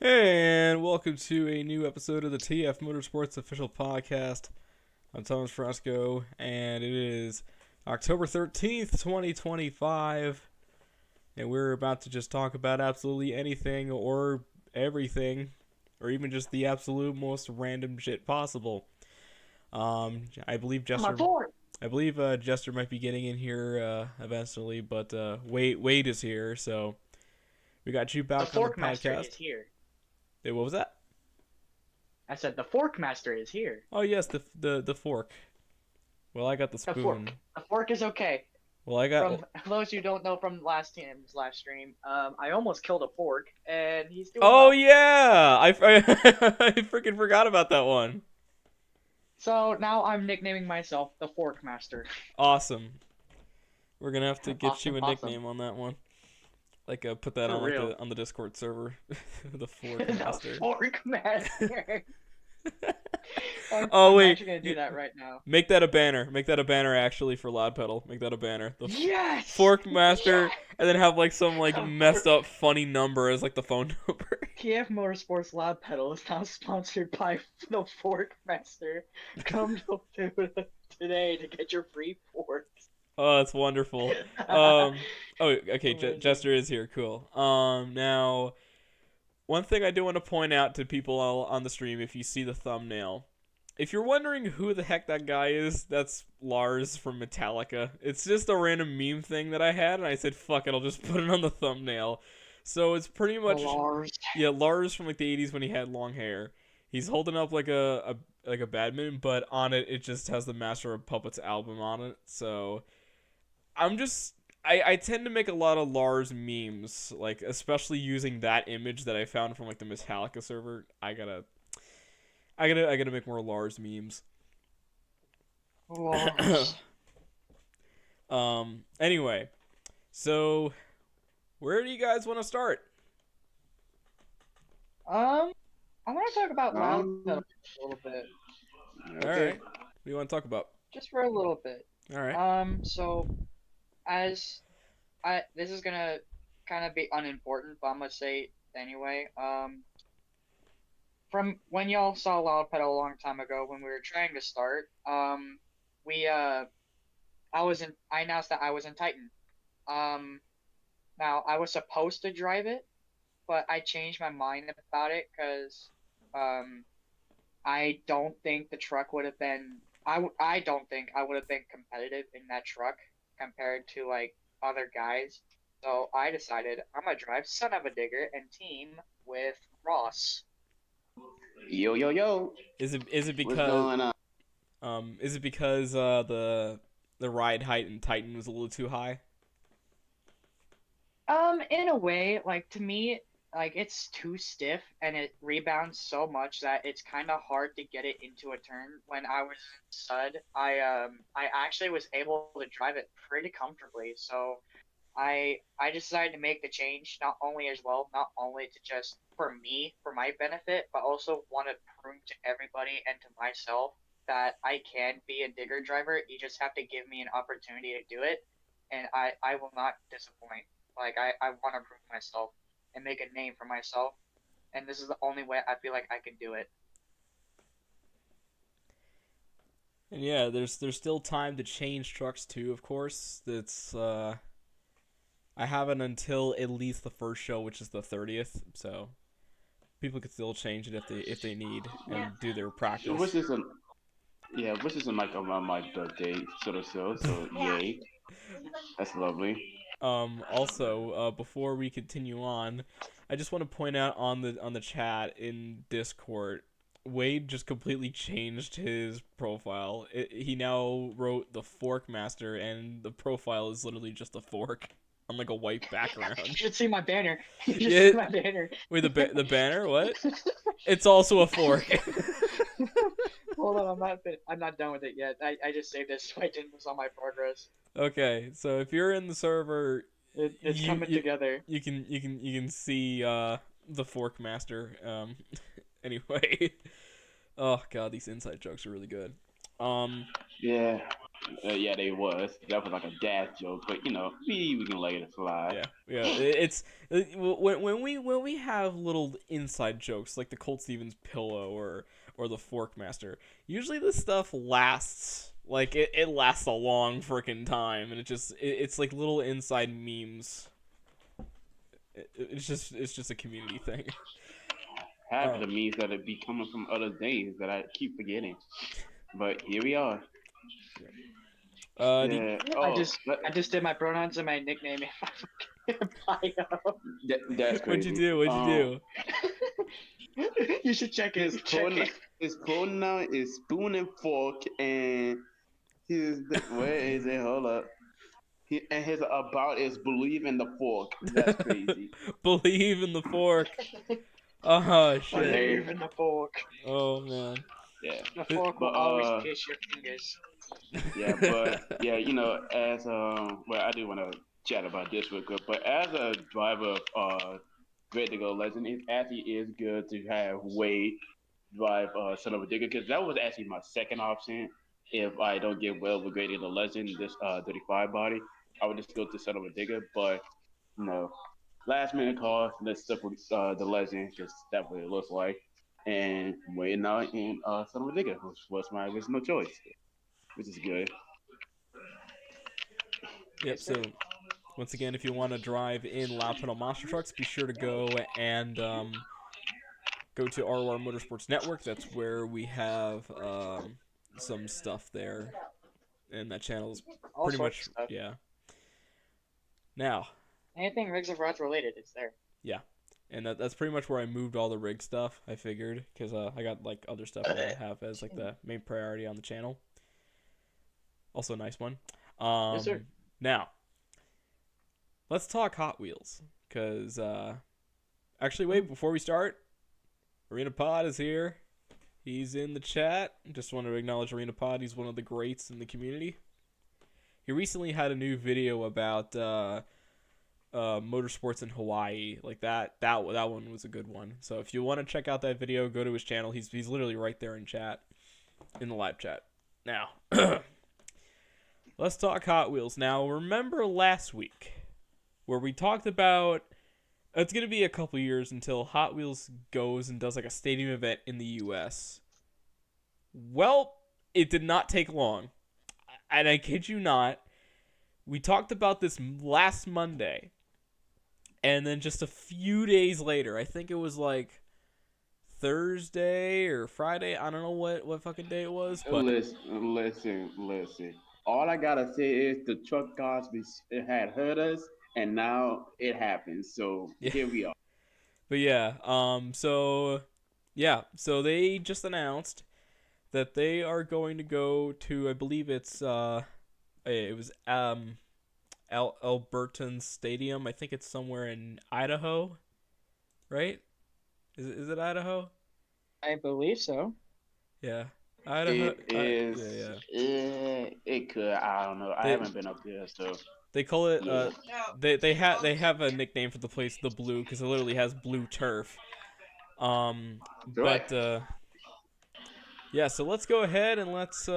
And welcome to a new episode of the TF Motorsports official podcast. I'm Thomas Frasco, and it is October 13th, 2025, and we're about to just talk about absolutely anything or everything, or even just the absolute most random shit possible. I believe Jester might be getting in here eventually, but Wade is here, so we got you back The on the Fork Master podcast. is here. Hey, what was that? I said the Fork Master is here. Oh yes, the fork. Well, I got the The spoon. fork. The fork is okay. Well, I got. From those who don't know from last team's live stream, I almost killed a fork, and he's doing Oh well. yeah, I freaking forgot about that one. So now I'm nicknaming myself the Fork Master. Awesome. We're gonna have to get Awesome, you a awesome. nickname on that one. Like put that For on real. on the Discord server. The Fork The Master. Fork Master. Oh I'm wait, actually gonna do that right now. make that a banner. Make that a banner actually for Loud Pedal. Make that a banner. The Yes. Fork Master, Yes! and then have like some like The messed up funny number as like the phone number. TF Motorsports Loud Pedal is now sponsored by the Fork Master. Come to today to get your free forks. Oh, that's wonderful. Oh, okay. Jester is here. Cool. Now, one thing I do want to point out to people on the stream, if you see the thumbnail, if you're wondering who the heck that guy is, that's Lars from Metallica. It's just a random meme thing that I had, and I said, "Fuck it, I'll just put it on the thumbnail." So it's pretty much Lars. yeah, Lars from like the '80s when he had long hair. He's holding up like a badminton, but on it just has the Master of Puppets album on it. So I tend to make a lot of Lars memes, like especially using that image that I found from like the Metallica server. I gotta make more Lars memes. Lars. Anyway, so where do you guys want to start? I want to talk about Loud Pedal a little bit. Okay. All right. What do you want to talk about? Just for a little bit. All right. So as this is gonna kind of be unimportant, but I'm gonna say it anyway. From when y'all saw Loud Pedal a long time ago when we were trying to start, I announced that I was in Titan. Now I was supposed to drive it, but I changed my mind about it because I don't think the truck would have been. I don't think I would have been competitive in that truck compared to like other guys. So I decided I'm gonna drive Son of a Digger and team with Ross. Yo yo yo. Is it because What's going on? is it because the ride height in Titan was a little too high? In a way, like to me, like it's too stiff and it rebounds so much that it's kind of hard to get it into a turn. When I was in Sud, I actually was able to drive it pretty comfortably. So I decided to make the change not only to just for me for my benefit, but also want to prove to everybody and to myself that I can be a digger driver. You just have to give me an opportunity to do it, and I will not disappoint. Like I want to prove myself and make a name for myself, and this is the only way I feel like I can do it. And yeah, there's still time to change trucks too. Of course, it's I haven't until at least the first show, which is the 30th. So people could still change it if they need and do their practice. Which isn't like around my birthday sort of so yay. That's lovely. Also, before we continue on, I just want to point out on the chat in Discord, Wade just completely changed his profile. He now wrote the Fork Master, and the profile is literally just a fork on like a white background. You should see my banner. You should Yeah. see my banner. Wait, the banner? What? It's also a fork. Hold on, I'm not done with it yet. I just saved this so I didn't lose all my progress. Okay, so if you're in the server, It's coming together. You can see the Fork Master. Anyway, oh god, these inside jokes are really good. Yeah. Yeah, they was. That was like a dad joke, but we can let it slide. Yeah. It's when we have little inside jokes like the Colt Stevens pillow or the Forkmaster. Usually this stuff lasts like it lasts a long freaking time, and it's like little inside memes. It's just a community thing. Half of the memes that be coming from other things that I keep forgetting. But here we are. Uh, Yeah. I Oh, just I just did my pronouns and my nickname in my fucking bio. that's what'd you crazy. do? What'd you do? You should check it. Check it. His pronoun is spoon and fork, and where is it? Hold up. And his about is believe in the fork. That's crazy. Believe in the fork. Oh shit. Believe in the fork. Oh man. Yeah. The fork will But always kiss your fingers. yeah, but yeah, as well, I do want to chat about this real quick. But as a driver of Great to Go Legend, it actually is good to have Wade drive Son of a Digger because that was actually my second option. If I don't get well with Great to Go Legend, this 35 body, I would just go to Son of a Digger. But you know, last minute call, let's stick with the Legend because that's what it looks like. And waiting out in Son of a Digger, which was my original choice, which is good. Yep. So once again, if you want to drive in loud pedal monster trucks, be sure to go to ROR Motorsports Network. That's where we have some stuff there, and that channel's All pretty sorts much of stuff. yeah. Now, Anything Rigs of Rats related, it's there. yeah, and that's pretty much where I moved all the rig stuff. I figured because I got like other stuff that I have as like the main priority on the channel. Also a nice one. Yes, sir. Now, let's talk Hot Wheels because actually wait before we start. Arena Pod is here. He's in the chat. Just want to acknowledge Arena Pod. He's one of the greats in the community. He recently had a new video about motorsports in Hawaii. Like that one was a good one. So if you want to check out that video, go to his channel. He's literally right there in chat, in the live chat. Now, let's talk Hot Wheels. Now, remember last week where we talked about it's going to be a couple years until Hot Wheels goes and does like a stadium event in the US. Well, it did not take long. And I kid you not, we talked about this last Monday. And then just a few days later, I think it was like Thursday or Friday. I don't know what fucking day it was, but Listen. All I gotta say is the truck gods had hurt us, and now it happens. So yeah. here we are. But so they just announced that they are going to go to, I believe it was Alberton Stadium. I think it's somewhere in Idaho, right? Is it Idaho? I believe so. Yeah, Idaho. It is. Yeah. It could. I don't know. I haven't been up there, so They call it. yeah. They have a nickname for the place, the Blue, because it literally has blue turf. Right. But yeah. So let's go ahead and let's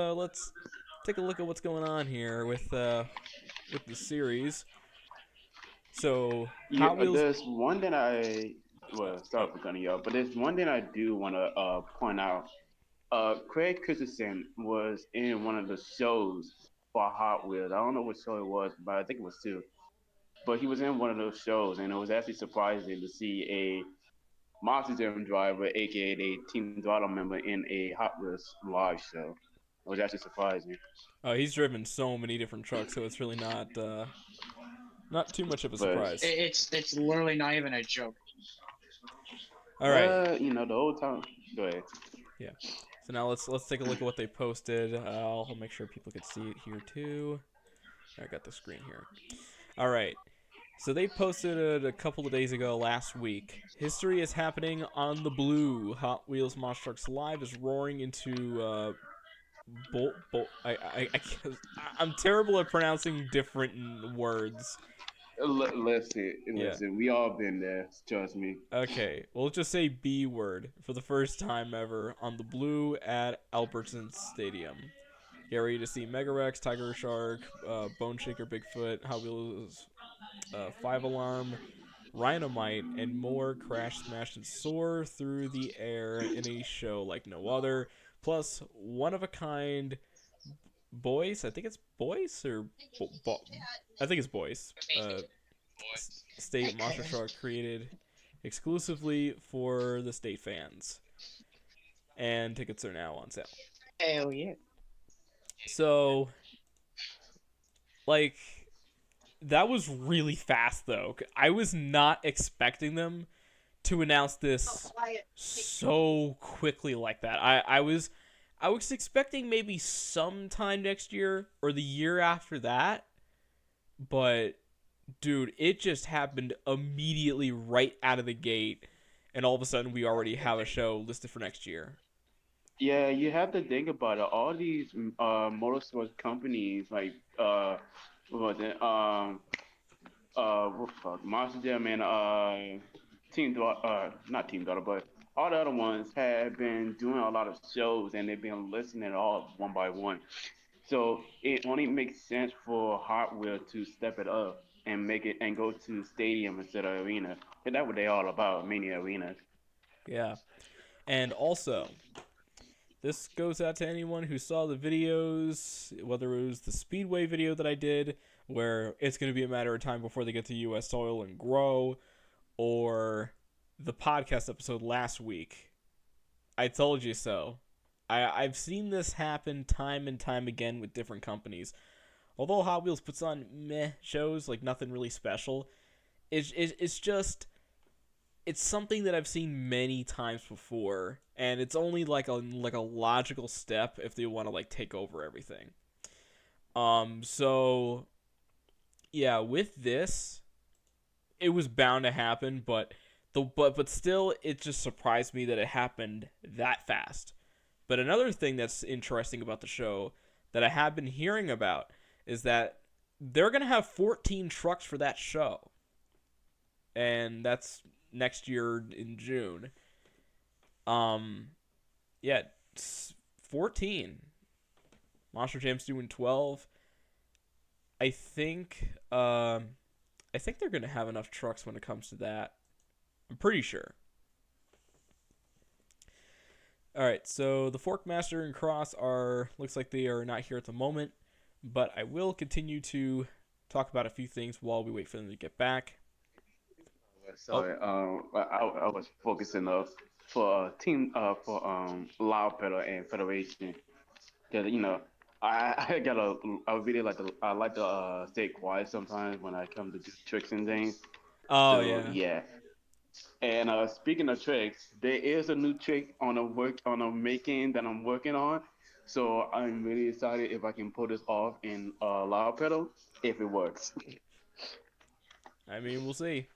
take a look at what's going on here with the series. So Hot Wheels. There's one thing sorry for cutting you off, but there's one thing I do want to point out. Craig Christensen was in one of the shows for Hot Wheels. I don't know what show it was, but I think it was two. But he was in one of those shows, and it was actually surprising to see a Monster Jam driver, aka a Team Throttle member, in a Hot Wheels live show. It was actually surprising. Oh, he's driven so many different trucks, so it's really not too much of a surprise. It's literally not even a joke. All right. The old time. Go ahead. Yeah. So now let's take a look at what they posted. I'll make sure people can see it here too. I got the screen here. All right. So they posted it a couple of days ago last week. History is happening on the Blue. Hot Wheels Monster Trucks Live is roaring into I'm terrible at pronouncing different words. Listen. We all been there. Trust me. Okay, well, let's just say B word for the first time ever on the Blue at Albertson Stadium. Get ready to see Mega Rex, Tiger Shark, Bone Shaker, Bigfoot, Hot Wheels 5 Alarm, Rhinomite, and more crash, smash, and soar through the air in a show like no other. Plus, one of a kind boys. I think it's boys or I think it's boys. State monster truck created exclusively for the state fans, and tickets are now on sale. Hell yeah. So, like, that was really fast though. I was not expecting them to announce this so quickly like that. I was expecting maybe sometime next year or the year after that, but dude, it just happened immediately right out of the gate, and all of a sudden we already have a show listed for next year. Yeah, you have to think about it. All these motorsports companies like what was it? What the fuck, Monster Jam and Team Daughter, not Team Daughter, but all the other ones have been doing a lot of shows and they've been listening all one by one. So it only makes sense for Hot Wheels to step it up and make it and go to stadium instead of arena. And that's what they all about, mini arenas. Yeah. And also, this goes out to anyone who saw the videos, whether it was the Speedway video that I did, where it's going to be a matter of time before they get to U.S. soil and grow, or the podcast episode last week. I told you so. I've seen this happen time and time again with different companies. Although Hot Wheels puts on meh shows, like nothing really special, it's just... It's something that I've seen many times before, and it's only like a logical step if they want to like take over everything. So yeah, with this, it was bound to happen, but still, it just surprised me that it happened that fast. But another thing that's interesting about the show that I have been hearing about is that they're gonna have 14 trucks for that show, and that's next year in June. Yeah, 14. Monster Jam's doing 12. I think they're gonna have enough trucks when it comes to that. I'm pretty sure. All right, so the Forkmaster and Cross looks like they are not here at the moment, but I will continue to talk about a few things while we wait for them to get back. Sorry, I was focusing for team for Loud Pedal and Federation. Cause I got I really I like to stay quiet sometimes when I come to do tricks and things. Oh So yeah. And speaking of tricks, there is a new trick on a making that I'm working on. So I'm really excited if I can pull this off in Loud Pedal if it works. I mean, we'll see.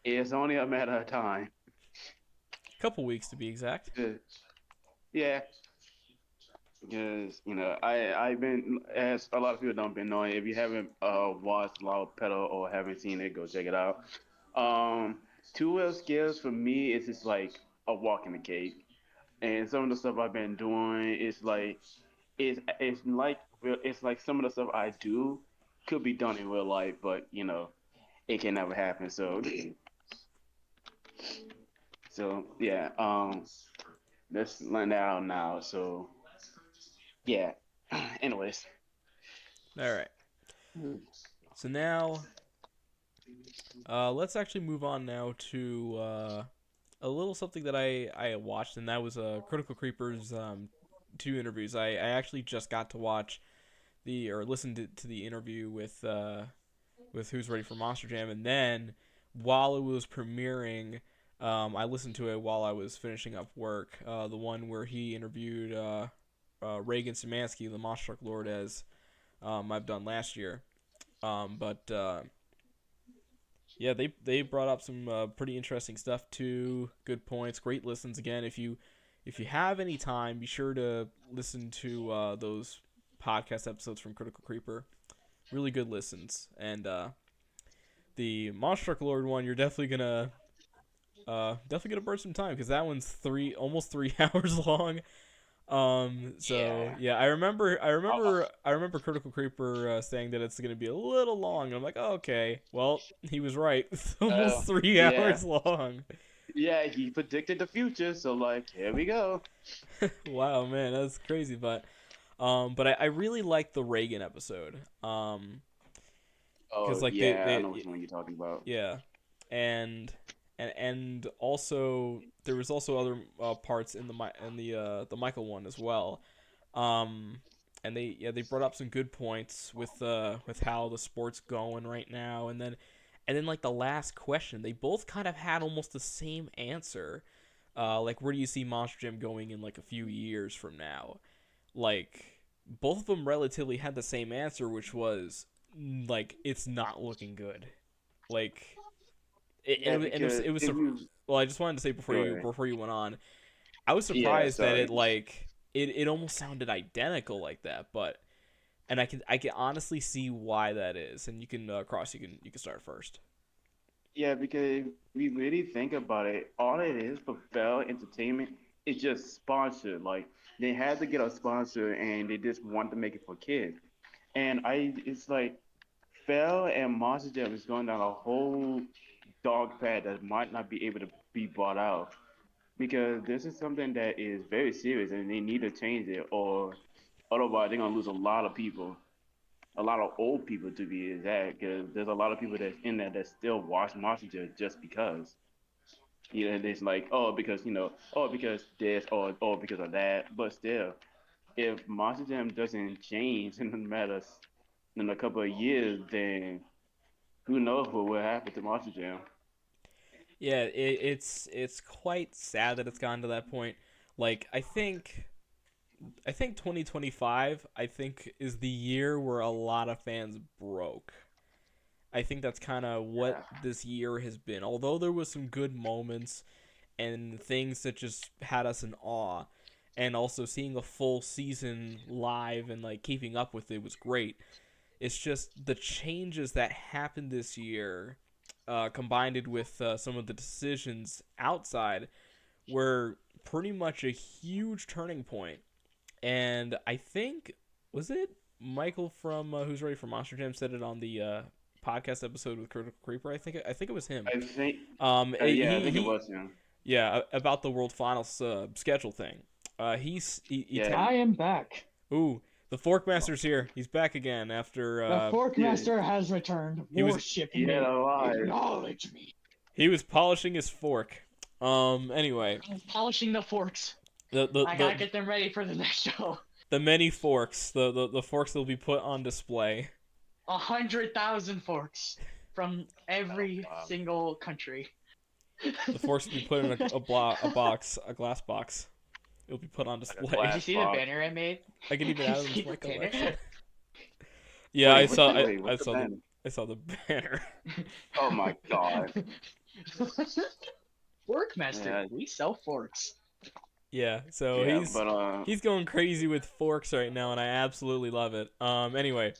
It's only a matter of time. Couple weeks to be exact. Yeah, because I've been, as a lot of people don't been knowing, if you haven't watched Loud Pedal or haven't seen it, go check it out. Two-wheel skills for me is just like a walk in the cave, and some of the stuff I've been doing is like it's like some of the stuff I do could be done in real life, but it can never happen. So yeah, let's learn that out now. So yeah. Anyways. All right. So now, let's actually move on now to a little something that I watched, and that was Critical Creepers 2 interviews. I actually just got to watch listen to the interview with Who's Ready for Monster Jam, and then while it was premiering, I listened to it while I was finishing up work. The one where he interviewed Reagan Szymanski, the Monster Truck Lord, as I've done last year. Yeah, they brought up some pretty interesting stuff too. Good points, great listens. Again, if you have any time, be sure to listen to those podcast episodes from Critical Creeper. Really good listens. And the Monster Truck Lord one, you're definitely gonna burn some time because that one's almost 3 hours long. So Yeah. yeah, I Uh, remember Critical Creeper saying that it's gonna be a little long, and I'm like, oh, okay, well, he was right. It's uh, almost 3 hours yeah, long. yeah. He predicted the future, so like, here we go. Wow, man, that's crazy. But I really like the Reagan episode. Because Oh like yeah, I know which one you're talking about. yeah, and and also there was also other parts in the Michael one as well. Um, and they brought up some good points with how the sport's going right now, and then like the last question, they both kind of had almost the same answer. Like where do you see Monster Jam going in like a few years from now? Like both of them relatively had the same answer, which was like it's not looking good. Like Yeah, because it was if you well, I just wanted to say go ahead. before you went on, I was Yeah, surprised that sorry. it almost sounded identical like that, but and I can honestly see why that is. And you can Cross, you can start first. Yeah, because if we really think about it, all it is for Bell Entertainment is just sponsored. Like they had to get a sponsor, and they just want to make it for kids. And it's like Bell and Monster Jam is going down a whole dog path that might not be able to be bought out because this is something that is very serious, and they need to change it, or otherwise they're gonna lose a lot of people, a lot of old people to be exact, because there's a lot of people that's in there that still watch Monster just because. You know, it's like, oh, because oh, because this, or because of that. But still, if Monster Jam doesn't change in the matter in a couple of years, then who knows what will happen to Monster Jam? Yeah, it's quite sad that it's gotten to that point. Like I think 2025 I think is the year where a lot of fans broke. I think that's kind of what Yeah, this year has been. Although there was some good moments and things that just had us in awe, and also seeing a full season live and like keeping up with it was great. It's just the changes that happened this year, combined with some of the decisions outside, were pretty much a huge turning point. And I think was it Michael from Who's Ready for Monster Jam said it on the podcast episode with Critical Creeper. I think it was him. I think, yeah, I think it He was him. yeah, about the World Finals schedule thing. He Yeah, I am back. ooh, the Forkmaster's here. He's back again after The yeah, Forkmaster has returned. he was Worship he had me. a lie. Acknowledge me. he was polishing his fork. Anyway, I'm polishing the forks. the the I gotta the, get them ready for the next show. the many forks, the forks that will be put on display. 100,000 forks from every Wow. single country. The forks will be put in a glass box. It'll be put on display. Did you glass see box. the banner I made? I can even add them See to my the banner? collection. Yeah, Wait, what's the banner? I saw the banner. Oh my god. Forkmaster, Yeah, we sell forks. Yeah, so yeah, but he's going crazy with forks right now, and I absolutely love it. Anyway,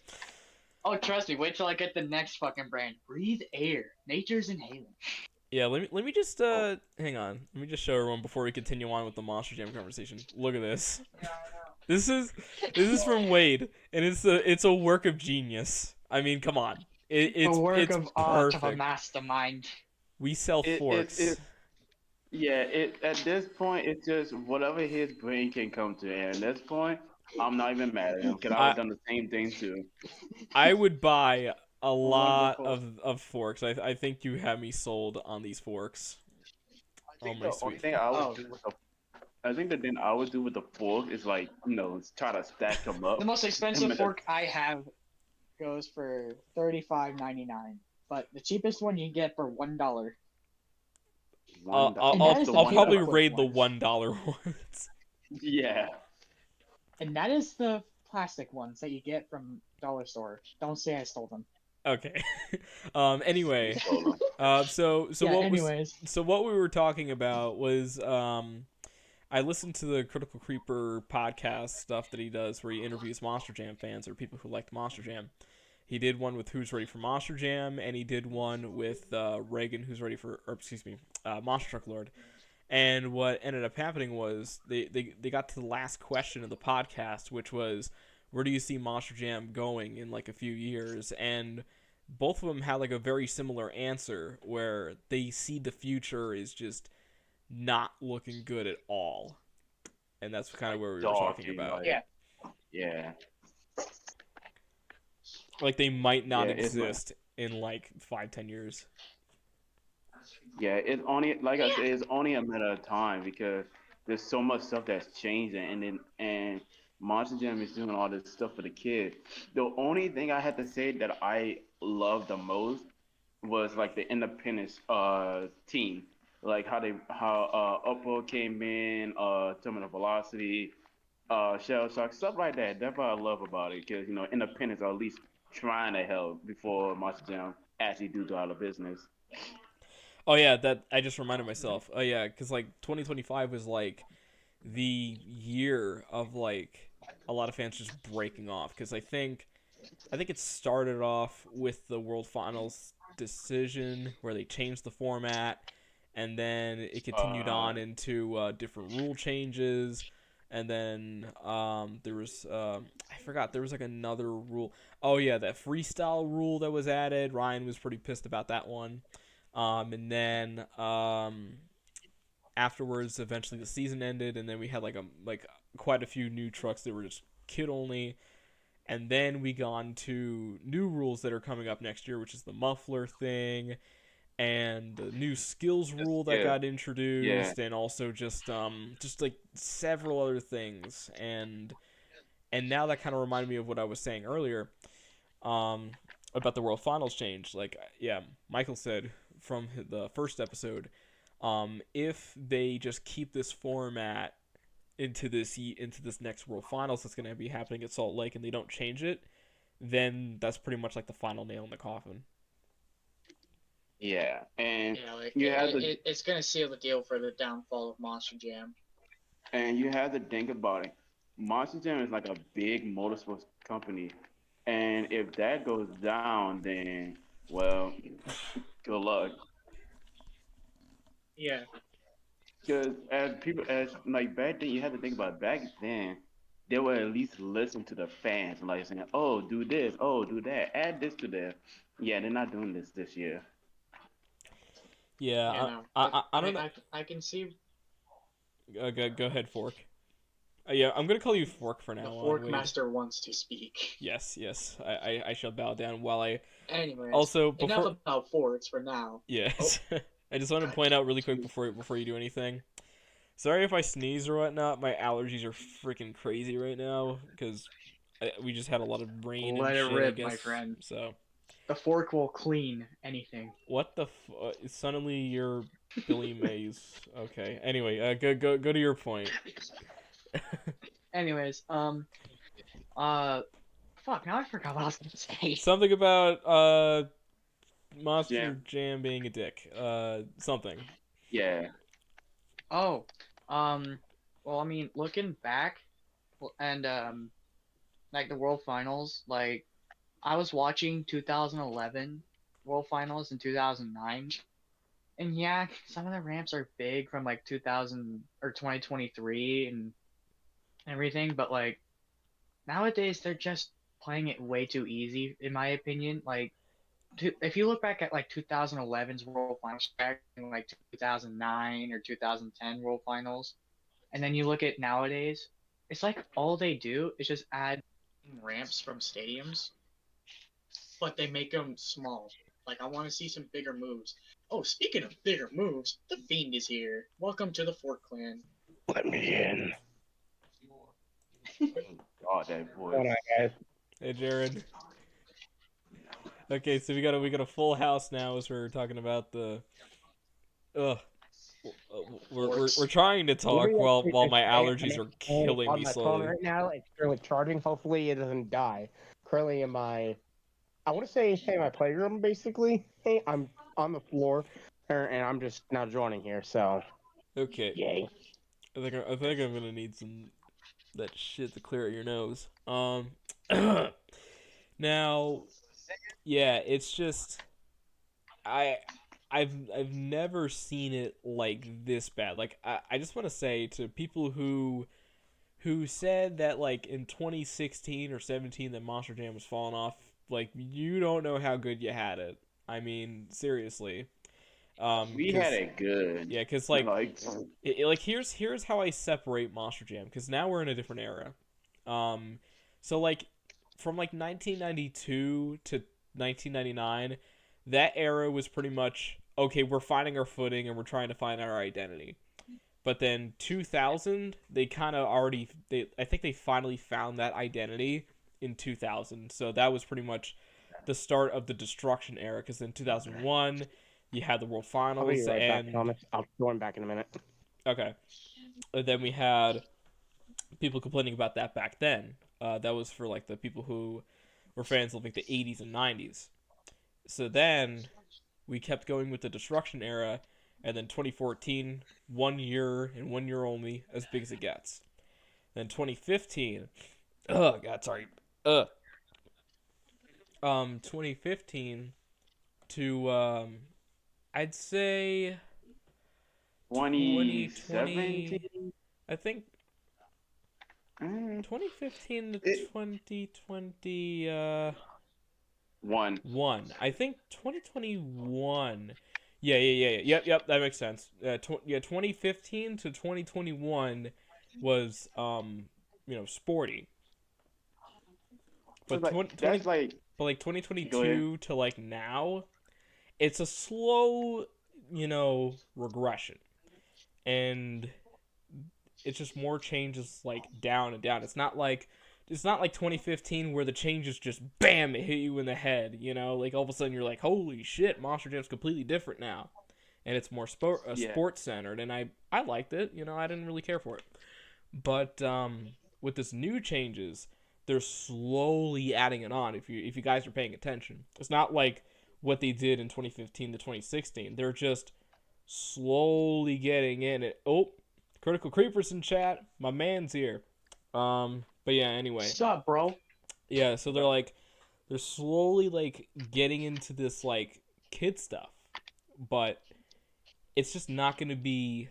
Oh, trust me, wait till I get the next fucking brand. Breathe air. Nature's inhaling. yeah, let me just oh, hang on. Let me just show everyone before we continue on with the Monster Jam conversation. Look at this. This is from Wade, and it's a work of genius. I mean, come on. A work It's of art of a perfect. mastermind. We sell forks. it yeah, it at this point it's just whatever his brain can come to, and at this point I'm not even mad at him because I would I have done the same thing too. I would buy a lot Wonderful. of forks. I think you have me sold on these forks. I Oh think my the only sweet. thing I would Oh. do with the I think the thing I would do with the fork is like try to stack them The up. most expensive And fork I have goes for $35.99, but the cheapest one you can get for $1. And that is the I'll probably paperclip raid the ones. $1 ones. Yeah. And that is the plastic ones that you get from dollar store. Don't say I stole them. Okay. You Anyway, stole them. Yeah, anyways. so what we were talking about was I listened to the Critical Creeper podcast stuff that he does where he interviews Monster Jam fans or people who liked Monster Jam. He did one with Who's Ready for Monster Jam, and he did one with Reagan, Who's Ready for, or excuse me, Monster Truck Lord. And what ended up happening was they got to the last question of the podcast, which was, where do you see Monster Jam going in like a few years? And both of them had like a very similar answer, where they see the future is just not looking good at all. And that's kind of where we were talking about. Like, yeah. Like they might not Yeah, exist in like 5-10 years. Yeah, it's only like I said, it's only a matter of time because there's so much stuff that's changing, and Monster Jam is doing all this stuff for the kids. The only thing I had to say that I love the most was like the independence team, like how Upload came in, Terminal Velocity, Shell Shock, stuff like that. That's what I love about it because independents are at least trying to help before Monster Jam actually do out of business. Oh yeah, that I just reminded myself. Oh yeah, because like 2025 was like the year of like a lot of fans just breaking off. Because I think it started off with the World Finals decision where they changed the format, and then it continued on into different rule changes, and then there was I forgot, there was like another rule. Oh yeah, that freestyle rule that was added. Ryan was pretty pissed about that one. And then afterwards, eventually the season ended, and then we had like quite a few new trucks that were just kid only. And then we got to new rules that are coming up next year, which is the muffler thing, and the new skills rule that got introduced, and also just like several other things. And now that kind of reminded me of what I was saying earlier, about the World Finals change. Like, yeah, Michael said from the first episode, if they just keep this format into this next World Finals that's going to be happening at Salt Lake, and they don't change it, then that's pretty much like the final nail in the coffin. Yeah, and it's gonna seal the deal for the downfall of Monster Jam. And you have to think about it. Monster Jam is like a big motorsports company, and if that goes down, then well, good luck. Yeah. Because as like back then, you have to think about it. Back then, they would at least listen to the fans, like saying, "Oh, do this. Oh, do that. Add this to that." Yeah, they're not doing this year. Yeah, I don't know. I can see Go ahead, Fork. Yeah, I'm gonna call you Fork for now. The Fork Master wants to speak. Yes, I shall bow down while I. Anyways, also enough about Forks for now. Yes, I just want to point out really quick before you do anything. Sorry if I sneeze or whatnot. My allergies are freaking crazy right now because we just had a lot of rain. Let and it rip, I guess, my friend. So. The Fork will clean anything. What the suddenly you're Billy Mays. Okay. Anyway, go to your point. Anyways, fuck, now I forgot what I was gonna say. Something about Monster Jam being a dick. Something. Yeah. Oh, well, I mean, looking back, and like the World Finals, like I was watching 2011 World Finals in 2009, and yeah, some of the ramps are big from like 2000 or 2023 and everything, but like nowadays they're just playing it way too easy, in my opinion. Like, if you look back at like 2011's World Finals back in like 2009 or 2010 World Finals, and then you look at nowadays, it's like all they do is just add ramps from stadiums, but they make them small. Like, I want to see some bigger moves. Oh, speaking of bigger moves, the Fiend is here. Welcome to the Fork Clan. Let me in. Oh, that voice. Hold on, guys. Hey, Jared. Okay, so we got a full house now as we're talking about the. We're trying to talk while my allergies are killing me slowly. Right now, it's currently charging. Hopefully, it doesn't die. Currently in my, I want to say, my playroom basically. Hey, I'm on the floor, and I'm just now joining here. So. Okay. Yay. I think I'm gonna need some that shit to clear out your nose. Now, yeah, it's just I've never seen it like this bad. Like I just want to say to people who said that like in 2016 or 17 that Monster Jam was falling off, like you don't know how good you had it. I mean, seriously. We had it good. Yeah, cuz like Like, like here's how I separate Monster Jam, cuz now we're in a different era. So like from like 1992 to 1999, that era was pretty much okay, we're finding our footing and we're trying to find our identity. But then 2000, they kind of already I think they finally found that identity in 2000. So that was pretty much the start of the destruction era, cuz in 2001 you had the World Finals I'll be right back, and Thomas. I'll join back in a minute. okay. And then we had people complaining about that back then. That was for like the people who were fans of like the 80s and 90s. So then we kept going with the destruction era, and then 2014, 1 year and 1 year only, as big as it gets. Then 2015, oh god, sorry, 2015 to I'd say 2020. 2017. I think 2015 to 2020 One. I think 2021. Yep, that makes sense. 2015 to 2021 was sporty. But That's like, but like go 2022 to like now, it's a slow, regression. And it's just more changes like down and down. It's not like 2015 where the changes just bam, it hit you in the head, like all of a sudden you're like, holy shit, Monster Jam's completely different now, and it's more sports centered, and I liked it. I didn't really care for it, but with this new changes, they're slowly adding it on. If you guys are paying attention, it's not like what they did in 2015 to 2016. They're just slowly getting in it. Oh, Critical Creepers in chat, my man's here. But yeah, anyway. What's up, bro? Yeah, so they're slowly like getting into this like kid stuff, but it's just not going to be,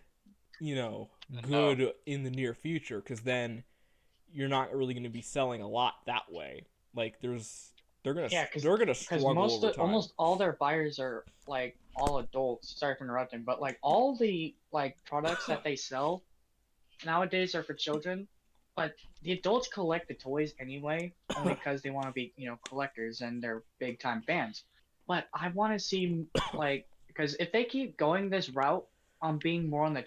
good in the near future, because then you're not really going to be selling a lot that way. Like they're gonna struggle over time. Almost all their buyers are like all adults. Sorry for interrupting, but like all the like products that they sell nowadays are for children. But the adults collect the toys anyway, only because they want to be, collectors and they're big time fans. But I want to see like, because if they keep going this route on being more on the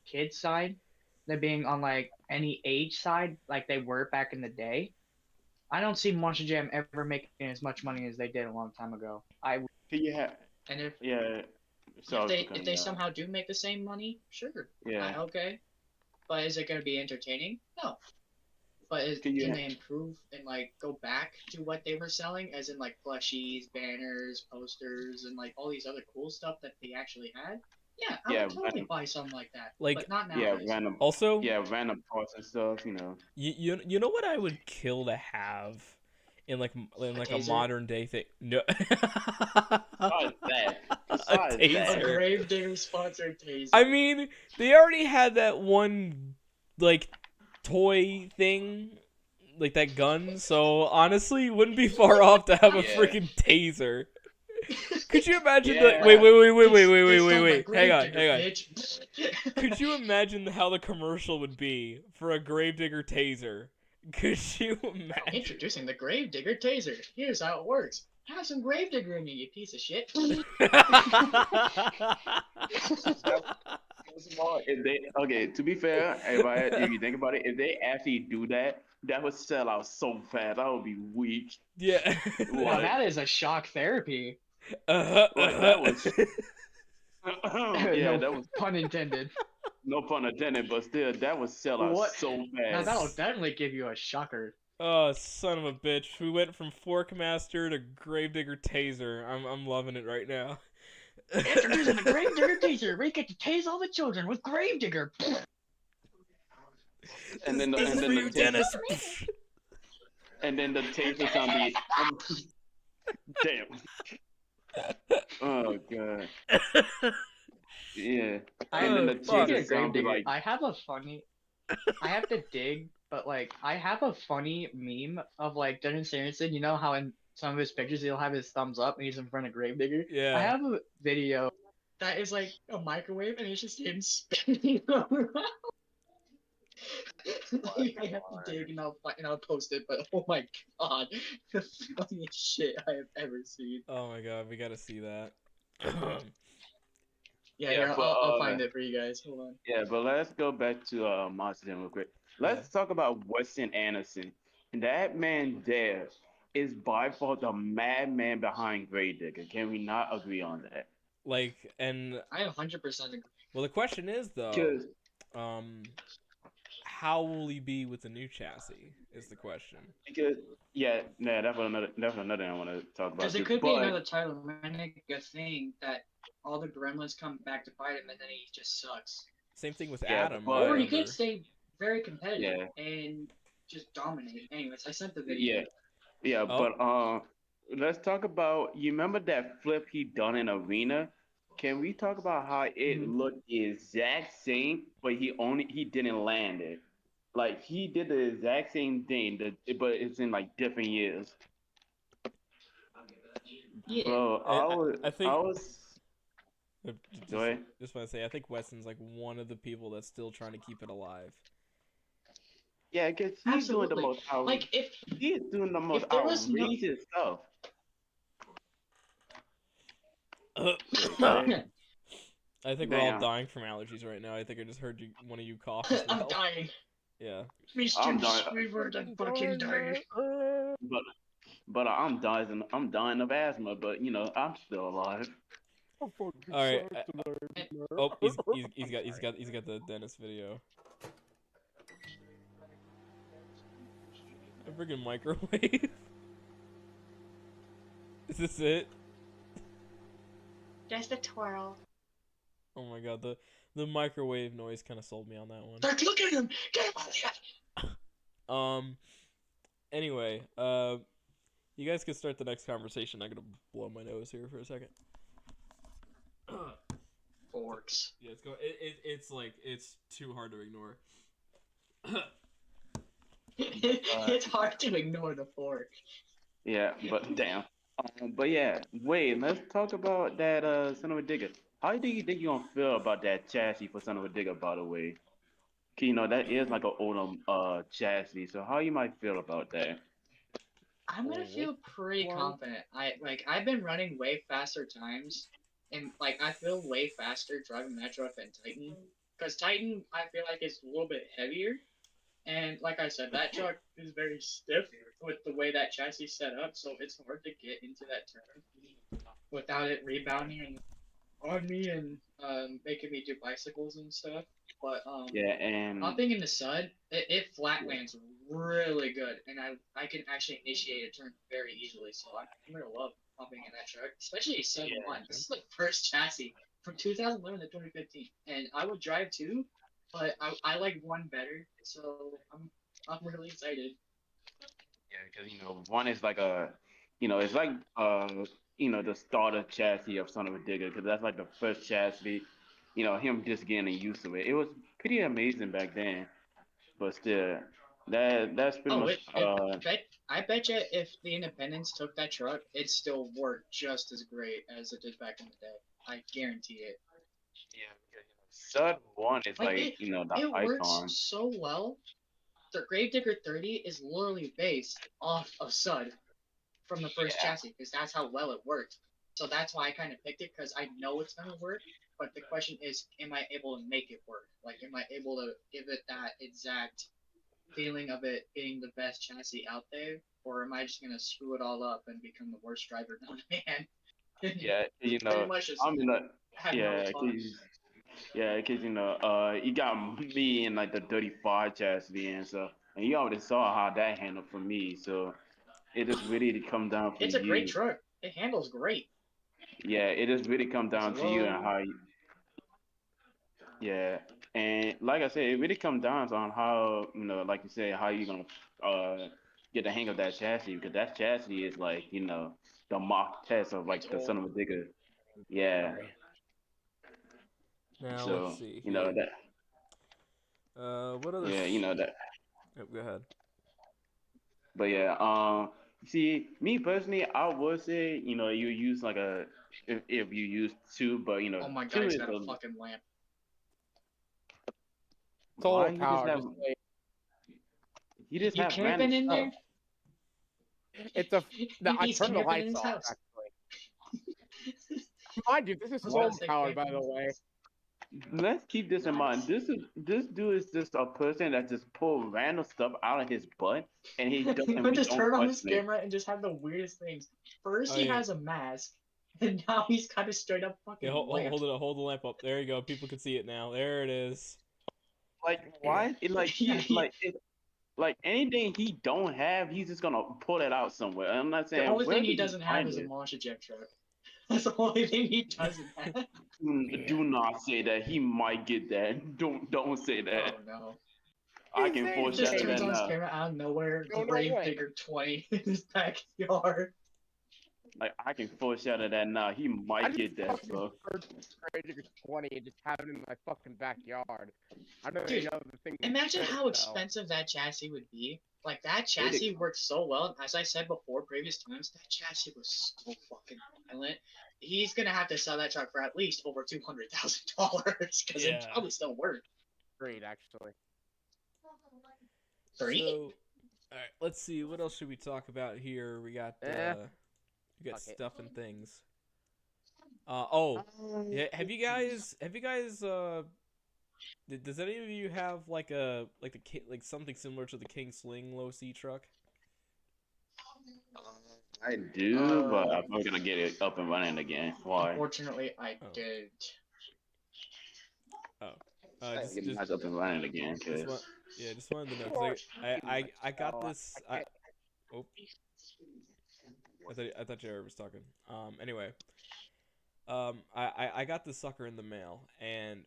kid side than being on like any age side like they were back in the day, I don't see Monster Jam ever making as much money as they did a long time ago. Yeah. And if they out. somehow do make the same money, sure. Yeah. Okay. But is it going to be entertaining? No. But can they improve and like go back to what they were selling, as in like plushies, banners, posters, and like all these other cool stuff that they actually had? Yeah, I would totally buy something like that. Like, but not now. Yeah, random. Also, random parts and stuff. You know what I would kill to have in like a modern day thing? No. Besides A taser. A Gravedigger sponsored taser. I mean, they already had that one like toy thing, like that gun. So honestly, it wouldn't be far off to have a freaking taser. Could you imagine wait. Hang on. Could you imagine how the commercial would be for a Gravedigger taser? Could you imagine? Introducing the Gravedigger taser. Here's how it works. Have some Gravedigger in you piece of shit. To be fair, if you think about it, if they actually do that, that would sell out so fast. I would be weak. Yeah. Well, that is a shock therapy. That was. That was pun intended. No pun intended, but still, that would sell out so fast. Now that'll definitely give you a shocker. Oh, son of a bitch! We went from Forkmaster to Gravedigger taser. I'm loving it right now. Introducing the Gravedigger taser. We get to tase all the children with Gravedigger. And then the taser's on the. Damn. Oh god. Yeah. And then Oh, the fuck. Speaking cheetah of sound be Gravedigger, like, I have a funny. I have to dig, but like I have a funny meme of like Devin Samuelson. You know how in some of his pictures he'll have his thumbs up and he's in front of Gravedigger. I Yeah. have a video that is like a microwave and it's just him spinning around. I have to dig and I'll post it. But oh my god, the funniest shit I have ever seen. Oh my god, we gotta see that. Yeah, yeah, here but I'll find it for you guys. Hold on. yeah, but let's go back to Monster real quick. Yeah. Let's talk about Weston Anderson. That man there is by far the madman behind Gravedigger. Can we not agree on that? Like, and I 100% agree. well, the question is though, Because um, how will he be with the new chassis? Is the question. because yeah, nah, that's another thing I want to talk about Because too. it could be But another Tyler Rennick thing that all the gremlins come back to bite him and then he just sucks. Same thing with Yeah, Adam. but- I Or he remember. could stay very competitive Yeah. and just dominate. Anyways, I sent the video. yeah, Oh. but let's talk about. You remember that flip he done in arena? Can we talk about how it Mhm. looked the exact same, but he didn't land it. Like he did the exact same thing, but it's in like different years. Yeah. Bro, I I think. was. Just, Go ahead. just want to say, I think Weston's like one of the people that's still trying to keep it alive. Yeah, because he's doing the Absolutely. most Like if he's doing the most there was no outrageous stuff. I think we're all Damn. dying from allergies right now. I think I just heard one of you cough as well. I'm dying. Yeah. I'm Mr. dying. Squidward, I'm fucking dying. But I'm dying of asthma, but I'm still alive. All right. Oh, he's got the dentist video. A freaking microwave. Is this it? Just a twirl. Oh my god, the microwave noise kind of sold me on that one. Look at him! Get him out of here! Anyway, you guys can start the next conversation. I'm gonna blow my nose here for a second. Forks. Yeah, it's like it's too hard to ignore. It's hard to ignore the fork. Yeah, but damn. But yeah, wait, let's talk about that son of a digger. How do you think you gonna feel about that chassis for son of a digger, by the way? 'Cause, that is like an older chassis. So how you might feel about that? I'm gonna feel pretty confident. I've been running way faster times, and like I feel way faster driving that truck than Titan. Because Titan, I feel like it's a little bit heavier, and like I said, that truck is very stiff with the way that chassis is set up, so it's hard to get into that turn without it rebounding on me and making me do bicycles and stuff. But Yeah, and hopping in the sud, it flatlands really good, and I can actually initiate a turn very easily. So I'm gonna love hopping in that truck, especially Sud Yeah. 1. This is the first chassis from 2011 to 2015, and I would drive two, but I like one better. So I'm really excited. yeah, because one is like it's like the starter chassis of Son of a Digger, because that's like the first chassis. Him just getting used to it. It was pretty amazing back then, but still, that's pretty Oh, much I bet you if the Independents took that truck, it still worked just as great as it did back in the day. I guarantee it. yeah. Sud one is Like like the it works icon. so well. The Gravedigger 30 is literally based off of Sud from the first Yeah. chassis because that's how well it worked. So that's why I kind of picked it because I know it's gonna work. But the question is, am I able to make it work? Like, am I able to give it that exact feeling of it being the best chassis out there, or am I just gonna screw it all up and become the worst driver known to man? Yeah, Pretty much just I'm in the have no yeah, response. because you got me in like the 35 chassis and stuff, and you already saw how that handled for me. So it just really come down for It's a great you. truck. It handles great. Yeah, it just really come down It's to you and low. how you. Yeah, and like I said, it really comes down on how like you said, how you gonna get the hang of that chassis, because that chassis is like the mock test of like the son of a digger. Yeah. Now So let's see you know here. that. What other? Yeah, you know that. Oh, go ahead. But yeah, see, me personally, I would say, you know, you use like if you use two, but you know, Oh my god, two he's is got a a fucking lamp. why Solar power. you just You have camping random in stuff. there? It's a. I He's turned the camping in lights his off. house. Actually, mind you, this is I was solar about to say powered, by camping the in his way. house. Let's keep this in mind. This dude is just a person that just pull random stuff out of his butt, and He we would just don't turn on his question it. camera and just have the weirdest things. First, Oh, he yeah. has a mask, and now he's kind of straight up fucking Yeah, lamp. hold it up. Hold the lamp up. There you go. People can see it now. There it is. Like why? It like Yeah, like anything he don't have, he's just gonna pull it out somewhere. I'm not the saying only where thing he did he doesn't have find is a it. launch eject truck. That's the only thing he doesn't have. Do not say that. He might get that. Don't say that. Oh no. I can He just foreshadow turns that on his now. camera out of nowhere, No, no Grave way. Digger 20 in his backyard. Like I can foreshadow that now. He I might just get that fucking stuff. heard Digger 20 and just have it in my fucking backyard. I don't Dude, even know the thing. Imagine how expensive that chassis would be. Like, that chassis worked so well. As I said before, previous times, that chassis was so fucking violent. He's gonna have to sell that truck for at least over $200,000 because Yeah. it probably still worked. Great, actually. 3? So, all right. Let's see. What else should we talk about here? We got Okay. stuff and things. Yeah. Have you guys? Does any of you have like something similar to the King Sling low C truck? I do, but I'm not gonna get it up and running again. Why? Unfortunately, I Oh. did. Get mine up and running again, cause Just wanted to know because I got this. I thought Jared was talking. Anyway, I got this sucker in the mail, and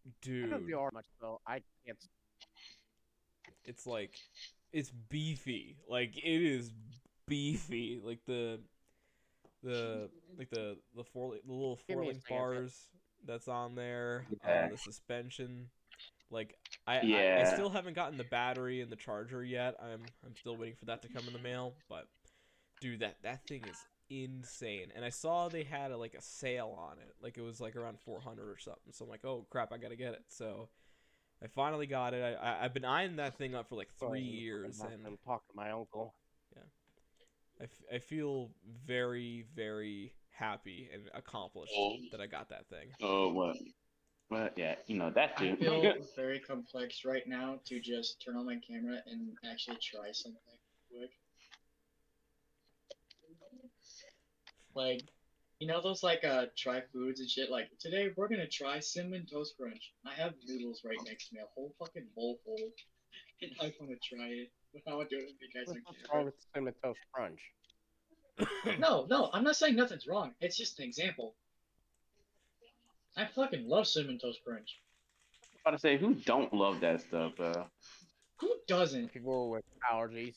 I don't dude, VR much though. I can't. it's like it's beefy. Like it is beefy. Like the little Give me a four-link second. bars that's on there. Yeah. The suspension. Like I yeah. still haven't gotten the battery and the charger yet. I'm still waiting for that to come in the mail. But dude, that thing is insane. And I saw they had a sale on it. Like it was like around 400 or something. So I'm like, oh crap, I gotta get it. So I finally got it. I've been eyeing that thing up for like 3 years, and I'm talking to my uncle. I feel very, very happy and accomplished that I got that thing. Oh what? But yeah, you know that I too. feel very complex right now to just turn on my camera and actually try something quick. Like, you know those try foods and shit? Like, today we're gonna try cinnamon toast crunch. I have noodles right next to me, a whole fucking bowl full, and I wanna try it. But I want to do it with you guys on What's wrong camera. with cinnamon toast crunch? No, I'm not saying nothing's wrong. It's just an example. I fucking love cinnamon toast crunch. I was about to say, who don't love that stuff? Who doesn't? People with allergies.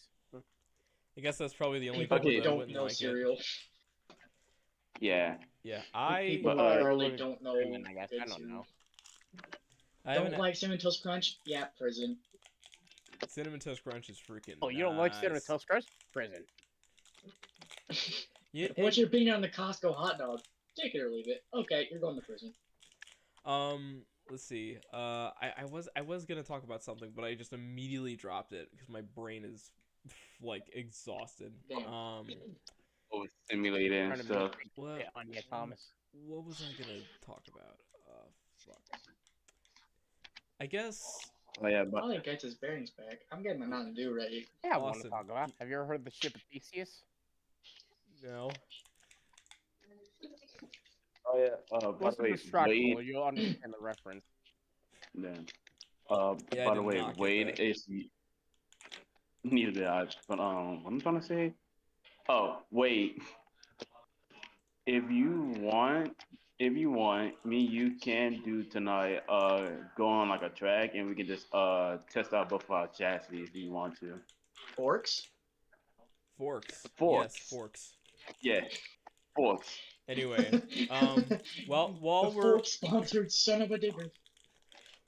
I guess that's probably the only People people Okay. who that don't wouldn't know like cereal. Yeah. it. Yeah, People But, who literally don't know. I guess I good don't cereal. know. I Don't haven't. like cinnamon toast crunch? Yeah, prison. Cinnamon toast crunch is freaking. Oh, you don't like cinnamon nice. toast crunch? Prison. Yeah, What's your opinion on the Costco hot dog? Take it or leave it. Okay, you're going to prison. Let's see. I was gonna talk about something, but I just immediately dropped it because my brain is like exhausted. Damn. Simulated and Trying to stuff. make What it on you, Thomas. what was I gonna talk about? Fuck. I guess. Oh yeah, but Ollie gets his bearings back. I'm getting my Mountain Dew ready. Yeah, I want to Awesome. talk about. Have you ever heard of the ship of Theseus? No. oh yeah. By the Listen way, to Struggle, Wade. you'll understand the reference. Yeah. Yeah, I By the did way, not get Wade that. is neither did I. But what I'm trying to say. Oh wait. If you want, you can do tonight. Go on like a track, and we can just test out both of our chassis if you want to. Forks? Forks. Forks. Yes, forks. Yeah, sports. Anyway, well, The fourth sponsored son of a digger.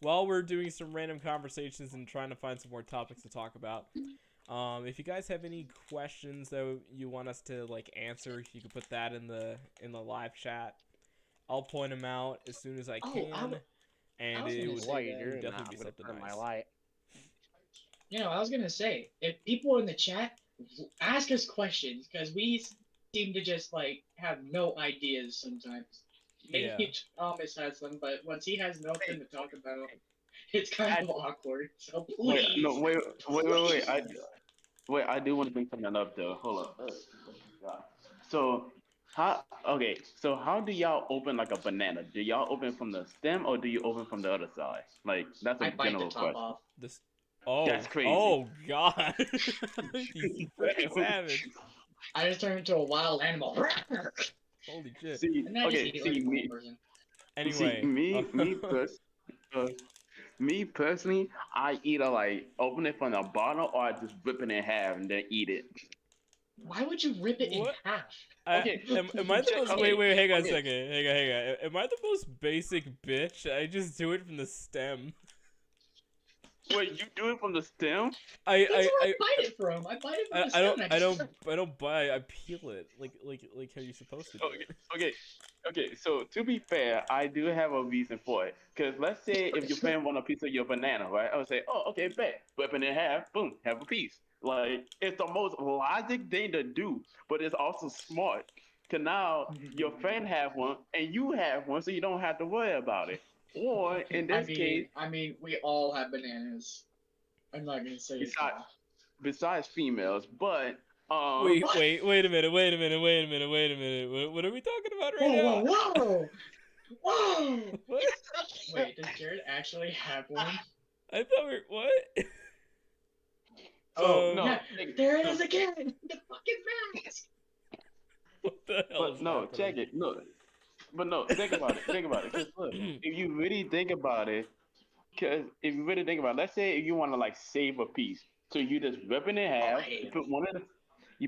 while we're doing some random conversations and trying to find some more topics to talk about, if you guys have any questions that you want us to like answer, you can put that in the live chat. I'll point them out as soon as I can, and was it gonna would, say While that. you're doing that, definitely I'm be gonna something turn my nice. light. I was gonna say, if people in the chat ask us questions, because we seem to just like have no ideas sometimes. Maybe Yeah. Thomas has them, but once he has nothing to talk about, it's kind of awkward. So Wait, please, no, wait. I do want to bring something up though. Hold up. So how do y'all open like a banana? Do y'all open from the stem or do you open from the other side? Like that's a I bite the general top question. off. This. Oh. That's crazy. Oh God. You freaking savage. I just turn into a wild animal. Holy shit. See, And I just okay, eat it like see a normal me, person. Anyway. uh, me personally, I either like open it from the bottom or I just rip it in half and then eat it. Why would you rip it in What? half? Okay, Am I the check- most? okay, Wait, hang on a okay. second. Hang on. Am I the most basic bitch? I just do it from the stem. Wait, you do it from the stem? That's where I bite it from. I bite it from the stem. I don't buy. I peel it like how you're supposed to do Okay, it. okay. So to be fair, I do have a reason for it. Cause let's say if your friend want a piece of your banana, right? I would say, oh, okay, bet. Rip it in half, boom, have a piece. Like it's the most logic thing to do, but it's also smart. Cause now your friend have one and you have one, so you don't have to worry about it. Or in this case, I mean, we all have bananas. I'm not gonna say it's besides not. besides females, but Wait a minute. What are we talking about right now? Whoa! Whoa! What? Wait, does Jared actually have one? I thought we what? so no, Yeah, there it is again! The fucking mask! What the hell but is no, happening? check it. No, but no, think about it. Think about it. Cause look, if you really think about it, let's say if you want to like save a piece, so you just rip it in half, you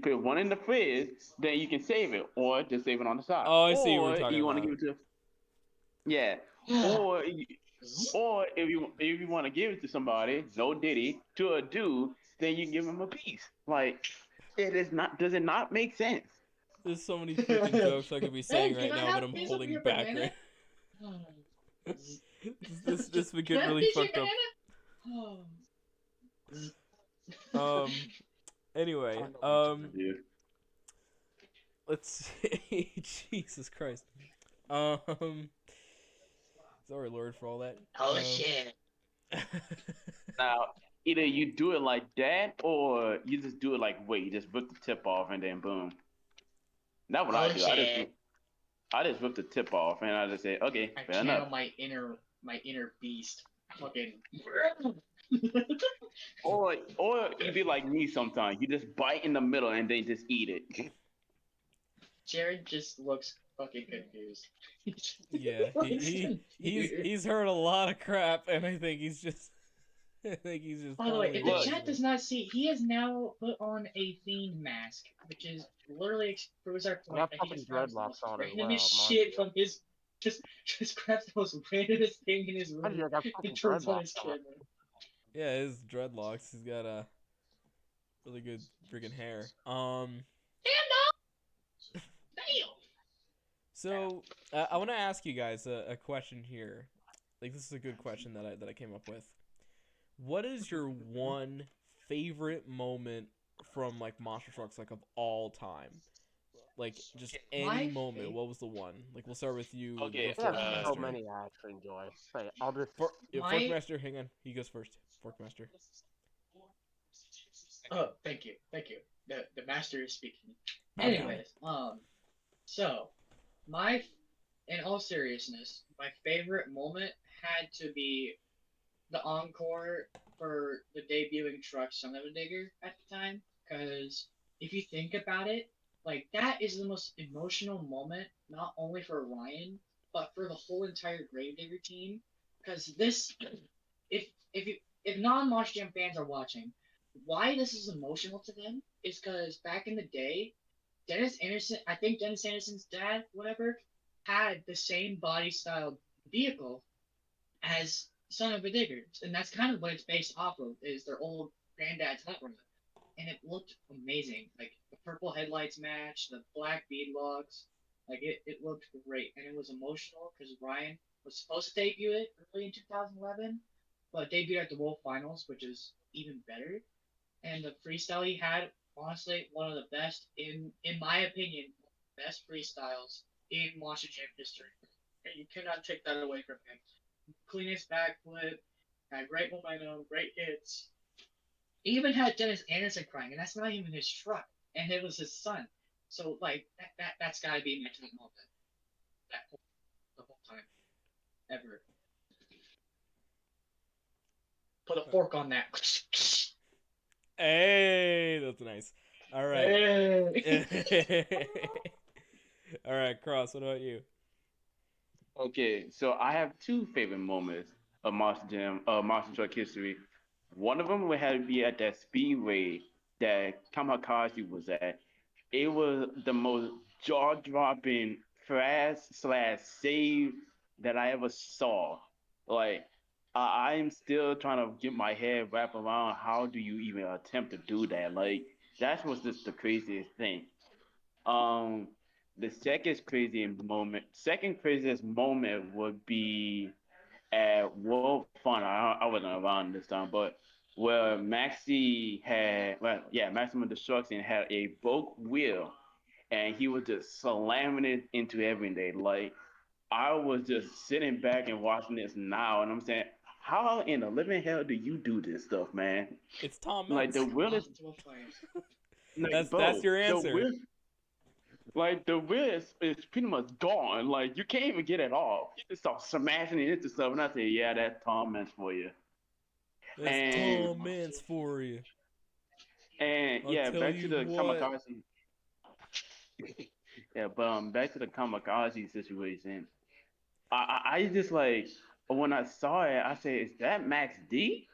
put one in the fridge, then you can save it, or just save it on the side. Oh, I see what we're Or talking you want to about. give it to, yeah, or if you want to give it to somebody, no diddy, to a dude, then you give him a piece. Like it is not. Does it not make sense? There's so many freaking jokes I could be saying Hey, right can I now, have but a I'm piece of holding your back banana? right. This would Can I get have a really piece of fucked your up. banana? Anyway, Yeah. let's see. Jesus Christ. Sorry, Lord, for all that. Oh shit. Now, either you do it like that, or you just do it like wait, you just rip the tip off and then boom. That's what I do. Shit. I just rip the tip off and I just say, okay, I fair channel enough. my inner beast. Fucking. Or you be like me sometimes. You just bite in the middle and then just eat it. Jared just looks fucking confused. Yeah, he's heard a lot of crap, and I think he's just. I think he's just. By the way, if the Look. chat does not see, he has now put on a fiend mask, which is literally proves our point got that he fucking just grabs the dreadlocks most on as randomest well, shit from his just grabs the most randomest thing in his How do room you got fucking and turns on his dreadlocks on? camera. Yeah, his dreadlocks. He's got a really good freaking hair. Damn! So I want to ask you guys a question here. Like this is a good question that I came up with. What is your one favorite moment from like Monster Trucks like of all time? Like just any moment. What was the one? Like we'll start with you. Okay, the Yeah, Fork there's so Master. many I actually enjoy. Say, I'll just. Fork Master, hang on. He goes first. Fork Master. Oh, thank you. The master is speaking. Okay. Anyways, so in all seriousness, my favorite moment had to be the encore for the debuting truck Son of a Digger at the time. Because if you think about it, like that is the most emotional moment, not only for Ryan, but for the whole entire Gravedigger team. Because this, if non-Mosh Jam fans are watching, why this is emotional to them is because back in the day, Dennis Anderson, I think Dennis Anderson's dad, whatever, had the same body style vehicle as Son of a Digger, and that's kind of what it's based off of. Is their old granddad's hot rod, and it looked amazing. Like the purple headlights match, the black bead logs, like it looked great, and it was emotional because Ryan was supposed to debut it early in 2011, but debuted at the World Finals, which is even better. And the freestyle he had, honestly, one of the best in my opinion, best freestyles in Monster Jam history. And you cannot take that away from him. Cleanest backflip, had great momentum, great hits. He even had Dennis Anderson crying, and that's not even his truck, and it was his son. So like that's got to be my top moment the whole time ever. Put a fork on that. Hey, that's nice. All right. Hey. All right, Cross. What about you? Okay, so I have two favorite moments of Monster Truck history. One of them would have to be at that speedway that Kamikaze was at. It was the most jaw-dropping fast slash save that I ever saw. Like, I'm still trying to get my head wrapped around how do you even attempt to do that? Like, that was just the craziest thing. Um, the second craziest moment would be at World Fun. I wasn't around this time, but where Maximum Destruction had a broke wheel, and he was just slamming it into everything. Like I was just sitting back and watching this now, and I'm saying, how in the living hell do you do this stuff, man? It's Tom Like Meents. the wheel is like, That's bro, your the answer. wheel. Like the wrist is pretty much gone. Like you can't even get it off. You just start smashing it into stuff, and I say, "Yeah, that's Tom Meents for you." That's And Tom Meents for you. I'll yeah, tell back to you the what. kamikaze. Yeah, but back to the kamikaze situation. I just like when I saw it, I said, "Is that Max D?"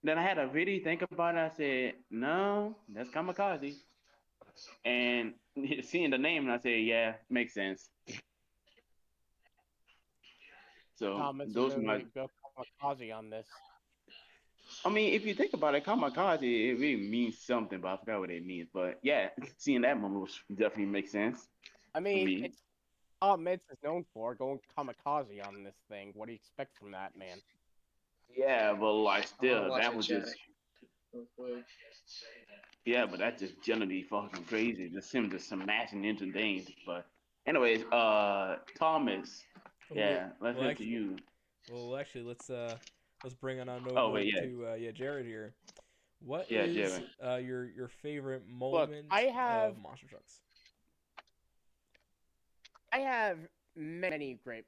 Then I had to really think about it. I said, "No, that's kamikaze." And seeing the name, and I said, "Yeah, makes sense." So Thomas those are my literally go kamikaze on this. I mean, if you think about it, kamikaze, it really means something, but I forgot what it means. But yeah, seeing that moment was definitely makes sense I for mean, me. it's all Mids is known for going kamikaze on this thing. What do you expect from that man? Yeah, but like I want to still, watch that a was jet. just yeah, but that's just generally fucking crazy. Just him just smashing into things. But anyways, Thomas, Well, yeah, let's well, head to actually, you. let's bring it on Oh over wait, yeah, to Jared here. What yeah, is Jerry. your favorite Look, moment of Monster Trucks? I have many great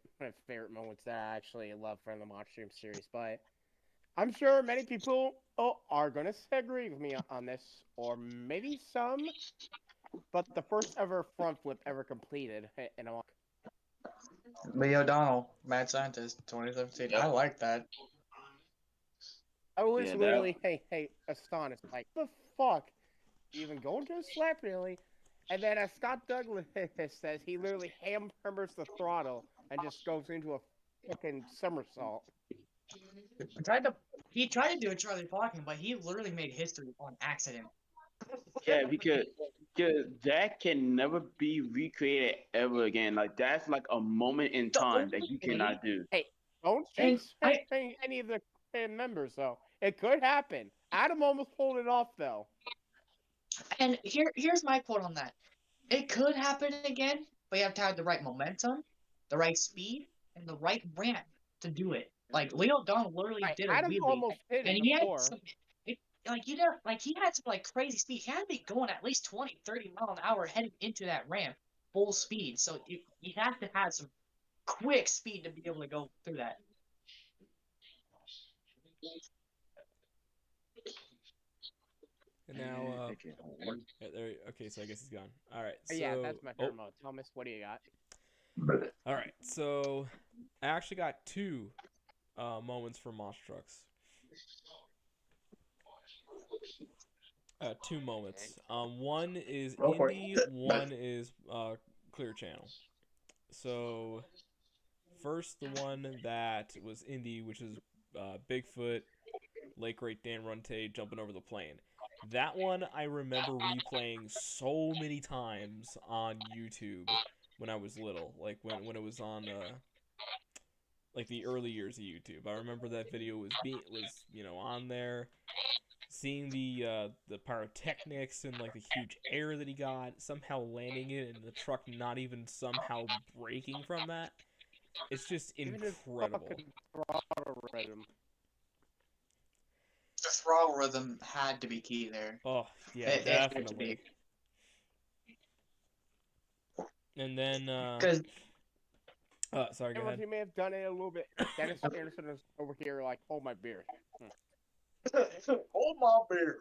favorite moments that I actually love from the Monster Stream series, but I'm sure many people are going to disagree with me on this, or maybe some. But the first ever front flip ever completed in a Lee O'Donnell, Mad Scientist, 2017. I Yep. like that. I was Yeah, that. literally astonished, like the fuck, even going to a slap really, and then as Scott Douglas says, he literally hammers the throttle and just goes into a fucking somersault. Tried to he tried to do a Charlie Parkin, but he literally made history on accident. Yeah, because that can never be recreated ever again. Like that's like a moment in The time that only you way, cannot do. Hey, don't and jinx I any of the members though. It could happen. Adam almost pulled it off though. and here's my quote on that. It could happen again, but you have to have the right momentum, the right speed, and the right ramp to do it. Like Leo Don literally Right, did a Adam wheelie, almost did and it he had before. some, it, like you know, like he had some like crazy speed. He had to be going at least 20, 30 mile an hour heading into that ramp, full speed. So you have to have some quick speed to be able to go through that. And now, Okay. there. Okay, so I guess he's gone. All right. Yeah, So, that's my favorite mode. Thomas, what do you got? all right. So, I actually got two moments for Monster Trucks. Two moments. One is Go for it. Indy, one is Clear Channel. So first, the one that was Indy, which is Bigfoot, late great Dan Runte jumping over the plane. That one I remember replaying so many times on YouTube when I was little, like when it was on like the early years of YouTube. I remember that video was on there, seeing the pyrotechnics and like the huge air that he got, somehow landing it and the truck not even somehow breaking from that. It's just Even his incredible. fucking throttle rhythm. The throttle rhythm had to be key there. Oh yeah, It had to definitely. be. And then Because sorry, go ahead. He may have done it a little bit. Dennis Anderson is over here like, hold my beer. hold my beer.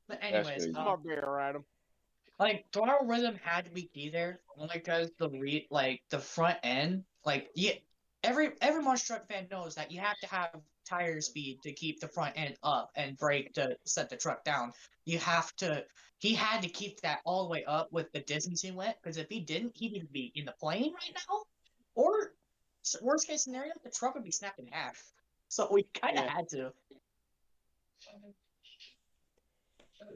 But anyways, crazy. Hold my beer, Adam. like throttle rhythm had to be key there, only because the front end, every monster truck fan knows that you have to have tire speed to keep the front end up and brake to set the truck down. He had to keep that all the way up with the distance he went, because if he didn't, he'd either be in the plane right now, or worst case scenario, the truck would be snapped in half. So we kind of had to.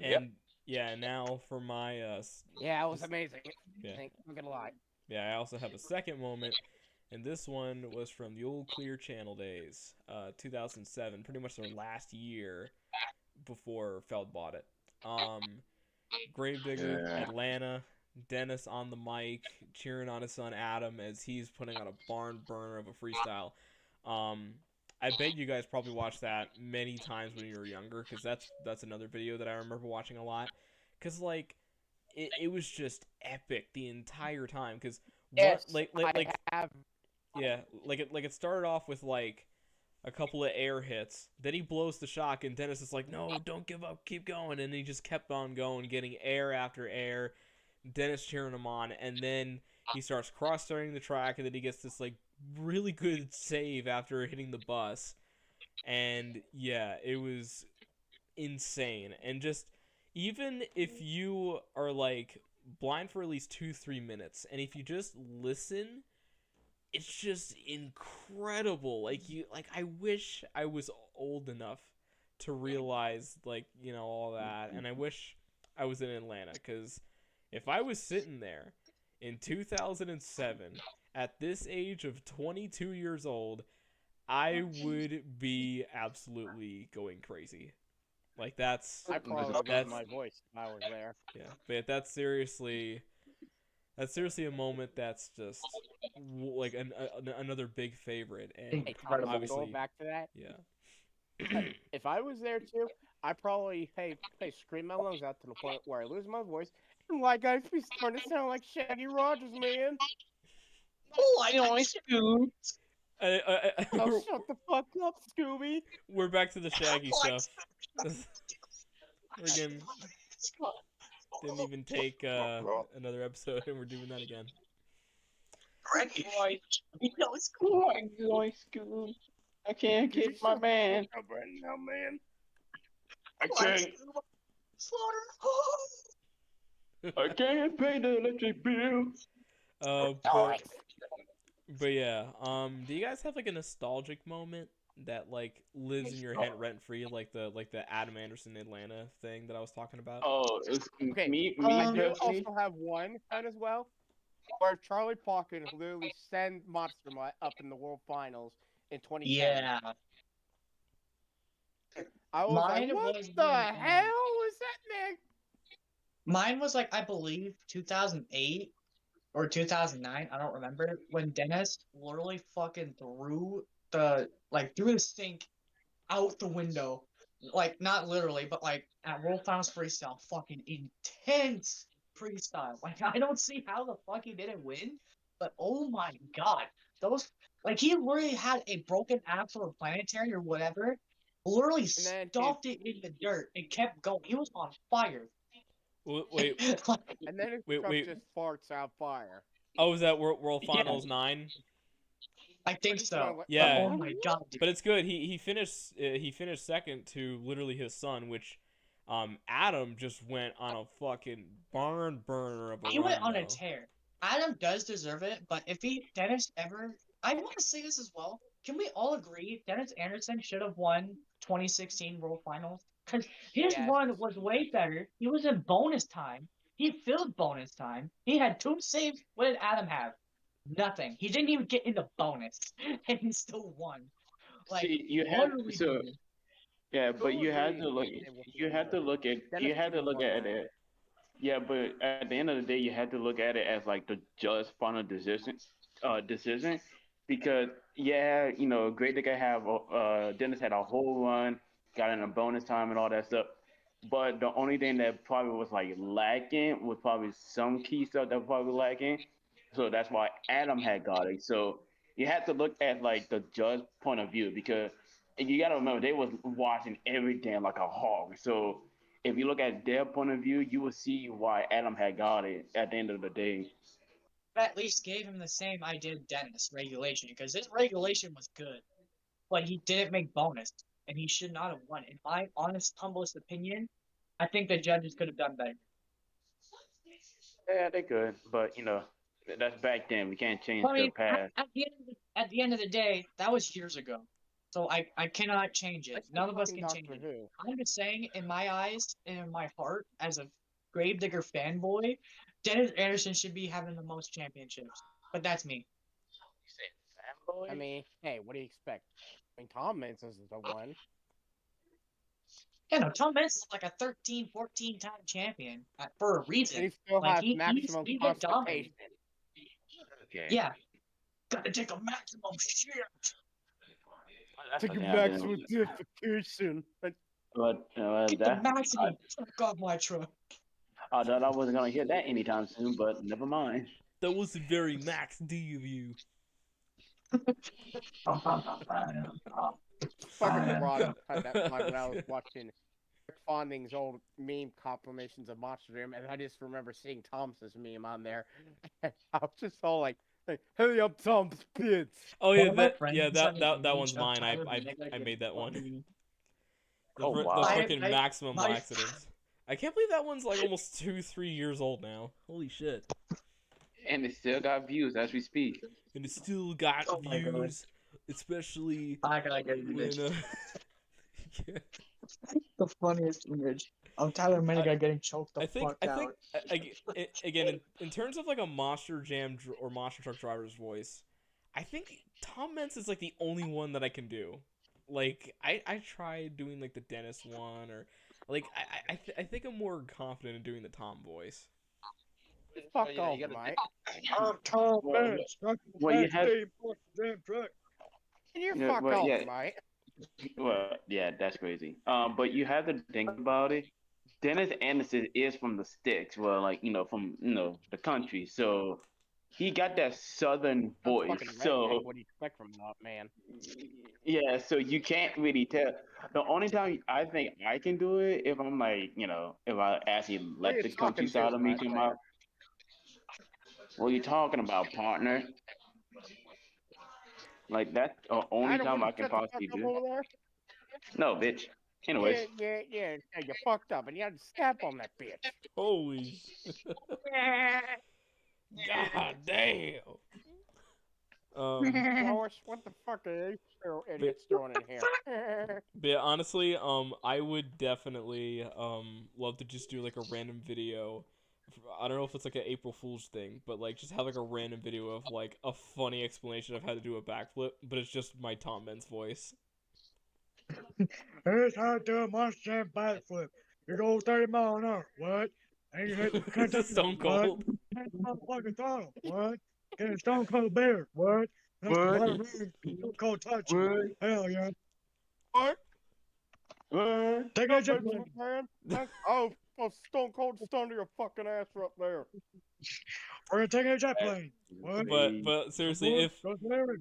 And yeah, now for my Yeah, it was amazing. Yeah. I'm not gonna lie. Yeah, I also have a second moment, and this one was from the old Clear Channel days, 2007, pretty much their last year before Feld bought it. Gravedigger, Yeah. Atlanta, Dennis on the mic, cheering on his son Adam as he's putting on a barn burner of a freestyle. I bet you guys probably watched that many times when you were younger, because that's another video that I remember watching a lot. Because, like, it was just epic the entire time. Because, Yes, like, I have. yeah, like it started off with, like, a couple of air hits. Then he blows the shock, and Dennis is like, no, don't give up, keep going. And he just kept on going, getting air after air. Dennis cheering him on, and then he starts cross-starting the track, and then he gets this, like, really good save after hitting the bus. And yeah, it was insane. And just, even if you are, like, blind for at least 2-3 minutes, and if you just listen, it's just incredible. Like, I wish I was old enough to realize, like, all that. And I wish I was in Atlanta, because if I was sitting there in 2007 at this age of 22 years old, I would be absolutely going crazy. Like, I probably would lose my voice if I was there. yeah, but that's seriously a moment that's just like another big favorite. And Hey, Carter, obviously, going back to that, yeah. if I was there too, I probably scream my lungs out to the point where I lose my voice. And like I'd be starting to sound like Shaggy Rogers, man. Oh, I know, Scoob. Oh, shut the fuck up, Scooby. We're back to the Shaggy stuff. Friggin' didn't even take another episode, and we're doing that again. You know, it's cool. I can't get my man. Now, man. I can't. I can't pay the electric bill. But yeah, do you guys have like a nostalgic moment that like lives in your head rent free, like the Adam Anderson Atlanta thing that I was talking about? Oh, it's Okay, me I do personally. also have one kind as well, where Charlie Parkin literally sent Monster Mutt up in the World Finals in 2010. Yeah. I was Mine like, what was the when, hell was that, man? Mine was like, I believe 2008 or 2009, I don't remember, when Dennis literally fucking threw the sink out the window. Like, not literally, but like at World Finals freestyle, fucking intense freestyle. Like, I don't see how the fuck he didn't win, but oh my god. Those, like, he literally had a broken axle or planetary or whatever, literally then stuffed it in the dirt and kept going. He was on fire. Wait, And then his Wait, truck wait. just farts out fire. oh, was that World Yeah. Finals 9? I think so. Yeah. Oh my god, dude. But it's good. He finished second to literally his son, which Adam just went on a fucking barn burner of a He run, went on a though. tear. Adam does deserve it, but if Dennis ever, I want to say this as well. Can we all agree Dennis Anderson should have won 2016 World Finals? Because his Yes. run was way better. He was in bonus time. He filled bonus time. He had 2 saves. What did Adam have? Nothing. He didn't even get into bonus, and he still won. Like, See, you what have are we so doing? yeah, but you have Agree to look. with You have to look at. Dennis You have to should have look won at that. it. Yeah, but at the end of the day, you have to look at it as like the judge final decision, because yeah, Great Dick have Dennis had a whole run, got in a bonus time and all that stuff. But the only thing that probably was like lacking was probably some key stuff that was probably lacking. So that's why Adam had got it. So you have to look at like the judge point of view, because you got to remember they was watching everything like a hawk. So if you look at their point of view, you will see why Adam had got it at the end of the day. At least gave him the same I did Dennis regulation, because his regulation was good, but he didn't make bonus, and he should not have won. In my honest, humblest opinion, I think the judges could have done better. Yeah, they could, but that's back then. We can't change I the mean, past. at the end of the day, that was years ago, so I cannot change it. That's None of us fucking can change Doctor it. Who. I'm just saying, in my eyes and in my heart, as a Gravedigger fanboy, Dennis Anderson should be having the most championships. But that's me. I mean, hey, what do you expect? I mean, Tom Menson's the one. Yeah, no, Tom Benson is like a 13, 14-time champion for a And reason. he still Like, has maximum he's been dominating. constipation. Okay. Yeah. Gotta take a maximum shit. That's Take a something I didn't- maximum defecation. But Get the maximum truck off my truck. I thought I wasn't gonna hear that anytime soon, but never mind. That was a very Max D of you. Fucking Rod had that line when I was watching Rick Fonding's old meme compilations of Monster Jam, and I just remember seeing Thompson's meme on there. And I was just all like, "Hey, I'm Tom's bitch." Oh One yeah, of my that friends yeah sent that me that, an that image one's of mine. Tyler I Bennett made that one. fucking- Oh, The wow. fucking I- maximum my- accidents. I can't believe that one's like almost 2-3 years old now. Holy shit! And it still got views as we speak. And it still got Oh my God. views, especially I gotta get an image. when yeah. The funniest image of Tyler Bennett getting choked the I think fuck out. again in terms of like a Monster Jam or Monster Truck driver's voice, I think Tom Mentz is like the only one that I can do. Like I tried doing like the Dennis one, or like I think I'm more confident in doing the Tom voice. Fuck off, Mike. I'm Tom Well, Bennett. well, you have- Can you Yeah, fuck well, off, yeah. Mike? Well, yeah, that's crazy. But you have to think about it. Dennis Anderson is from the sticks, well, like from the country, so he got that southern I'm voice. fucking So redneck. What do you expect from that man? yeah, so you can't really tell. The only time I think I can do it if I'm like if I actually What are let you the talking country to, side of me Mike? come out. What are you talking about, partner? Like that's the only Adam, time will I you can shut the fuck possibly up do. over there? No, bitch. Anyways, Yeah, you fucked up, and you had to step on that bitch. Holy god damn. Lois, what the fuck are these little idiots doing in here? But yeah, honestly, I would definitely love to just do like a random video. I don't know if it's like an April Fool's thing, but like just have like a random video of like a funny explanation of how to do a backflip, but it's just my Tom Men's voice. Here's how to do a Monster Jam backflip. You go 30 miles an hour. What? And you hit the This is Stone Cold. Hit the motherfucking throttle. What? Get a Stone Cold beer. What? That's What? the right Stone Cold touch. what? Hell yeah. What? Take a jet plane. Man. Oh, Stone Cold stunned your fucking ass up there. We're gonna take a jet plane. What? But seriously, Go to Larry.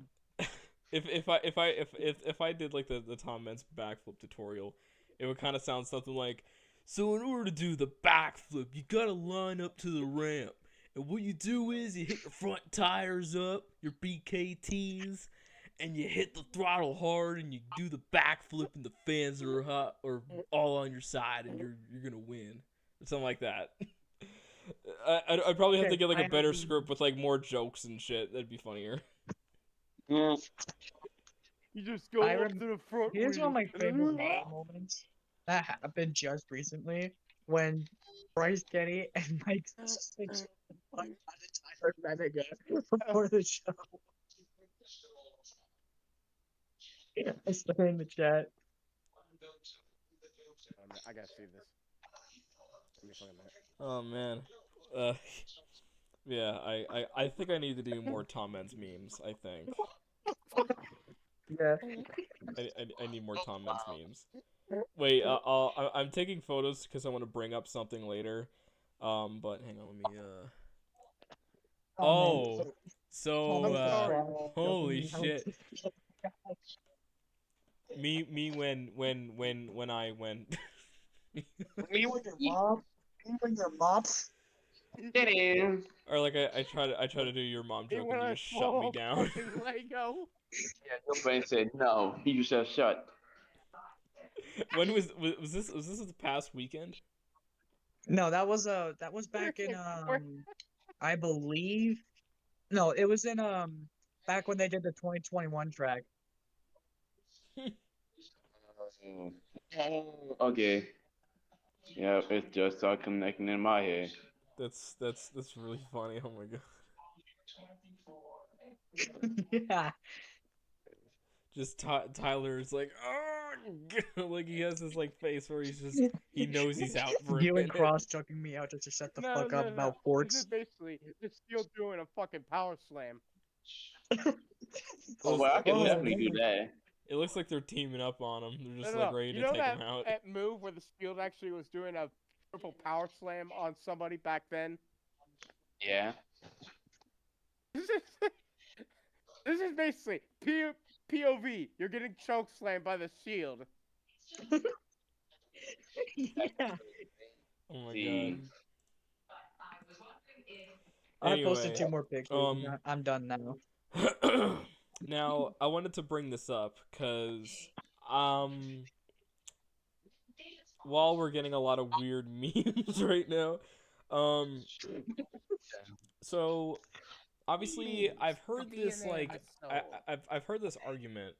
if I did like the Tom Men's backflip tutorial, it would kind of sound something like, so in order to do the backflip, you gotta line up to the ramp, and what you do is you hit your front tires up, your BKTs, and you hit the throttle hard and you do the backflip and the fans are hot or all on your side and you're gonna win or something like that. I'd probably have to Okay, get like I a have better the- script with like more jokes and shit. That'd be funnier. Yeah. You just go I up rem- to the front. Here's one of my wheel, and then- favorite Mario moments that happened just recently when Bryce Kenny and Mike Six got a Tyler Bennigan before the show. I saw in the chat. I gotta see this. Give me a fucking minute. Oh man. Uh, yeah, I think I need to do more Tom Men's memes. I think Yeah. I need more Tom Men's memes. Wait, I'm taking photos because I want to bring up something later. But hang on, let me Oh, so I'm sorry. holy shit. Me when I went. Me with your mom. Me with your mom. It is. Or like I try to do your mom Hey, joke when and you I just shut me saw down. fucking Lego. Yeah, your brain said no. You shall shut. When was this the past weekend? No, that was back in I believe no, it was in back when they did the 2021 track. Okay. Yeah, it's just start connecting in my head. That's really funny. Oh my god. Yeah. Just Tyler's like, oh, like he has this like face where he knows he's out for a You and minute. Cross choking me out just to shut the fuck up about This forks. is basically just still doing a fucking power slam. Oh, well, I can Oh, definitely do man. that. It looks like they're teaming up on him. They're just No, like no, ready you to know take that, him out. that move where the Shield actually was doing a triple power slam on somebody back then? Yeah. This is, this is basically POV. You're getting choke slammed by the Shield. Yeah. Oh my See. god. I posted Anyway, 2 more pictures. I'm done now. now I wanted to bring this up because um while we're getting a lot of weird memes right now, so obviously I've heard this like I've heard this argument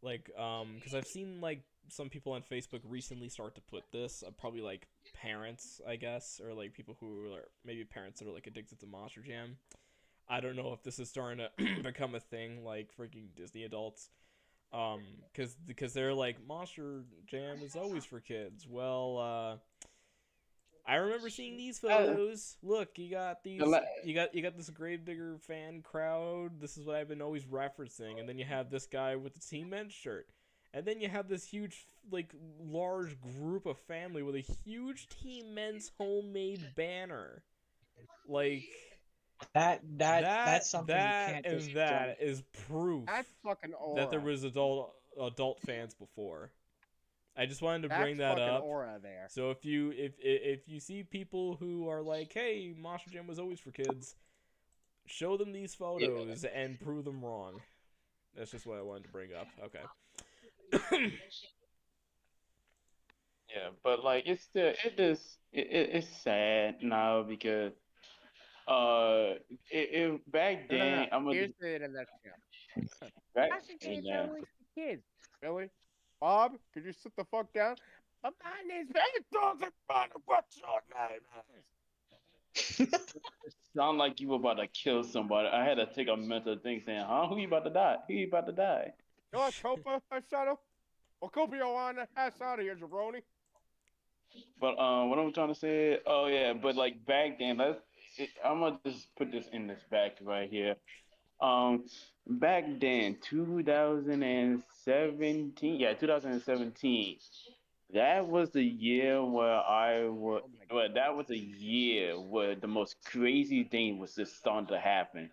like because I've seen like some people on Facebook recently start to put this probably like parents I guess or like people who are maybe parents that are like addicted to Monster Jam. I don't know if this is starting to become a thing like freaking Disney adults. Because they're like Monster Jam is always for kids. Well, I remember seeing these photos. Look, you got these. You got this Gravedigger fan crowd. This is what I've been always referencing. And then you have this guy with the Team Men's shirt. And then you have this huge, like, large group of family with a huge Team Men's homemade banner. Like That's something you can't and just that is proof That's fucking aura. that there was adult fans before. I just wanted to That's bring that fucking up. aura there. So if you see people who are like, "Hey, Monster Jam was always for kids," show them these photos and prove them wrong. That's just what I wanted to bring up. Okay. Yeah, but like it's still it's sad now because back No, no, no. then I'm gonna Here's it in that show. back Monster Jam's yeah. always for kids. Really? Bob, could you sit the fuck down? My name's It doesn't matter what your name is. Sound like you were about to kill somebody. I had to take a mental thing saying, huh? Who you about to die? Who you about to die? You want Copa, Shadow? Well, Copa, you on the ass out of here, jabroni. But what I'm trying to say, oh yeah, but like back then, I'm gonna just put this in this back right here. Back then, 2017, yeah, 2017. That was the year where I was. Oh my Well, that was a year where the most crazy thing was just starting to happen,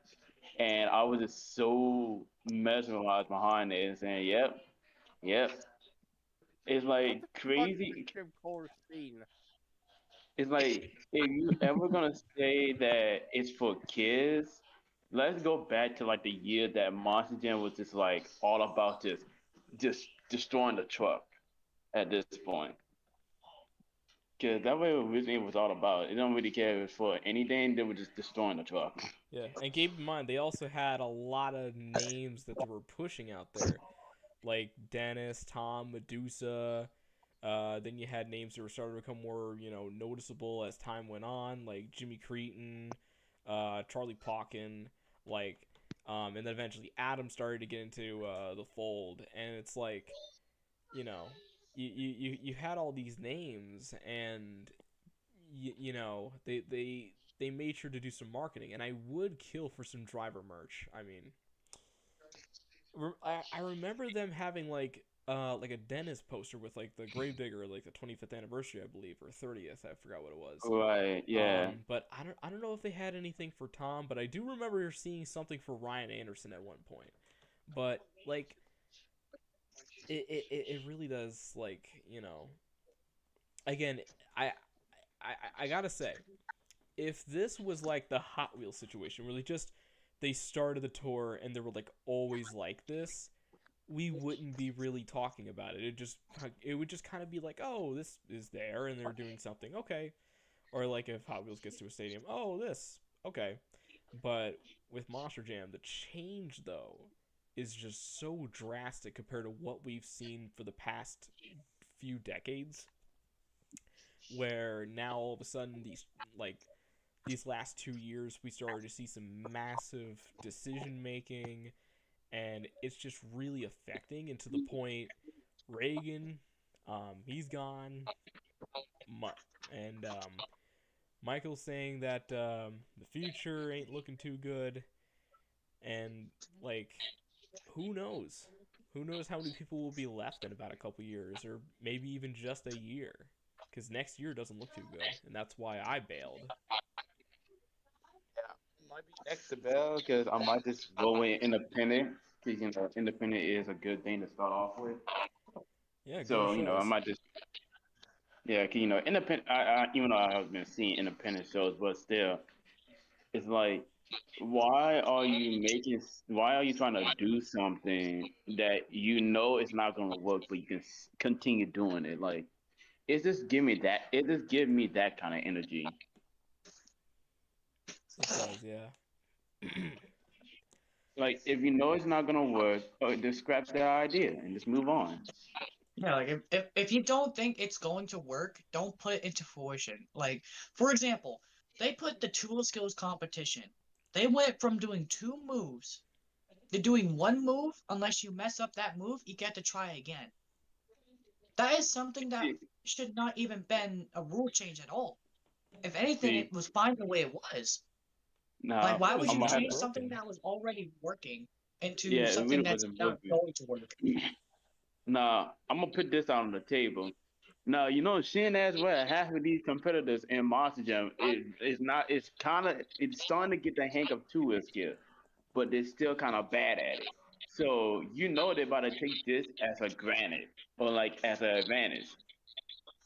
and I was just so mesmerized behind it and saying, "Yep, yep." It's What like the fuck crazy. is Jim Core's scene? It's like if you ever gonna say that it's for kids, let's go back to like the year that Monster Jam was just like all about just destroying the truck at this point. Cause that way originally it was all about. It don't really care if it was for anything. They were just destroying the truck. Yeah, and keep in mind they also had a lot of names that they were pushing out there, like Dennis, Tom, Medusa. Then you had names that were starting to become more, noticeable as time went on, like Jimmy Cretin, Charlie Pauken, like, and then eventually Adam started to get into the fold, and it's like, you know, you had all these names, and they made sure to do some marketing, and I would kill for some driver merch. I mean, I remember them having like a Dennis poster with like the Gravedigger, like the 25th anniversary, I believe, or 30th. I forgot what it was. Right. Yeah. But I don't know if they had anything for Tom, but I do remember seeing something for Ryan Anderson at one point. But like it really does, like, again, I I gotta say, if this was like the Hot Wheels situation where they started the tour and they were like always like this, we wouldn't be really talking about it. It would just kind of be like, oh, this is there and they're doing something, okay. Or like if Hot Wheels gets to a stadium, oh, this, okay. But with Monster Jam, the change though is just so drastic compared to what we've seen for the past few decades, where now all of a sudden these last 2 years we started to see some massive decision making, and it's just really affecting. And to the point, Reagan, he's gone, and Michael's saying that the future ain't looking too good, and like, who knows? Who knows how many people will be left in about a couple years, or maybe even just a year? Because next year doesn't look too good, and that's why I bailed. Might be next to Bell because I might just go in independent. Because independent is a good thing to start off with. Yeah, go to So I shows. might just yeah. 'Cause, independent. Even though I've been seeing independent shows, but still, it's like, why are you trying to do something that you know it's not gonna work, but you can continue doing it? Like, it just give me that kind of energy. It does, yeah. Like, if you know it's not gonna work, just scrap the idea and just move on. Yeah, like if you don't think it's going to work, don't put it into fruition. Like, for example, they put the tool skills competition. They went from doing two moves to doing one move. Unless you mess up that move, you get to try again. That is something that See, should not even been a rule change at all. If anything, see, it was fine the way it was. Like, nah, It why was would I'm you just gonna have too change to. something broken. that was already working into Yeah, it really something that's wasn't not working. going to work? Nah, I'm gonna put this out on the table. Now, seeing as well, half of these competitors in Monster Jam is not. It's starting to get the hang of two skill, but they're still kind of bad at it. So they're about to take this as a granted or like as an advantage.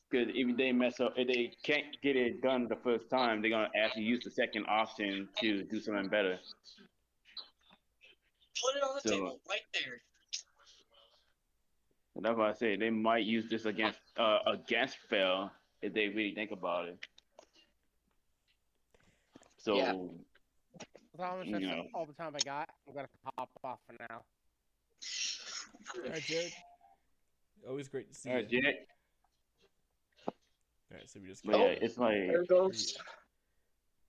Because if they can't get it done the first time, they're gonna actually use the second option to do something better. Put it on the So table right there. that's why I say they might use this against Phil if they really think about it. Yeah. So Thomas, you that's know, all the time I got. I'm gonna hop off for now. All right, Jared. Always great to see all right, you. Jack. All right, so we just But got yeah, it's like There goes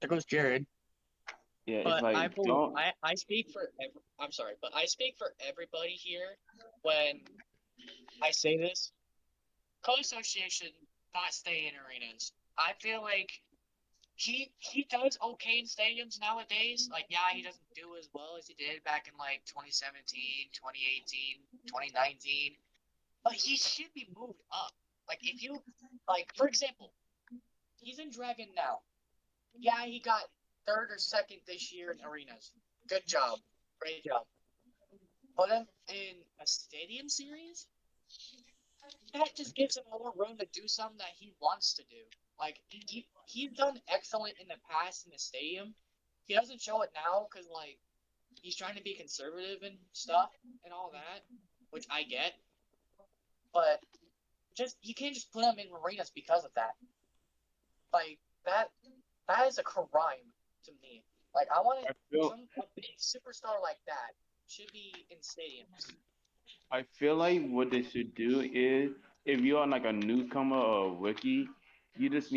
there goes Jared. yeah, it's But like don't I speak for I'm sorry, but I speak for everybody here when I say this. Co-association not stay in arenas. I feel like he does okay in stadiums nowadays. Like, yeah, he doesn't do as well as he did back in like 2017, 2018, 2019. But he should be moved up. Like, if you like, for example, he's in Dragon now. Yeah, he got third or second this year in arenas. Good job. Great job. But then in a stadium series, that just gives him more room to do something that he wants to do. Like, he's done excellent in the past in the stadium. He doesn't show it now because, like, he's trying to be conservative and stuff and all that, which I get. But you can't just put him in arenas because of that. Like that is a crime to me. Like I want I feel a big superstar like that should be in stadiums. I feel like what they should do is if you're like a newcomer or a rookie, you just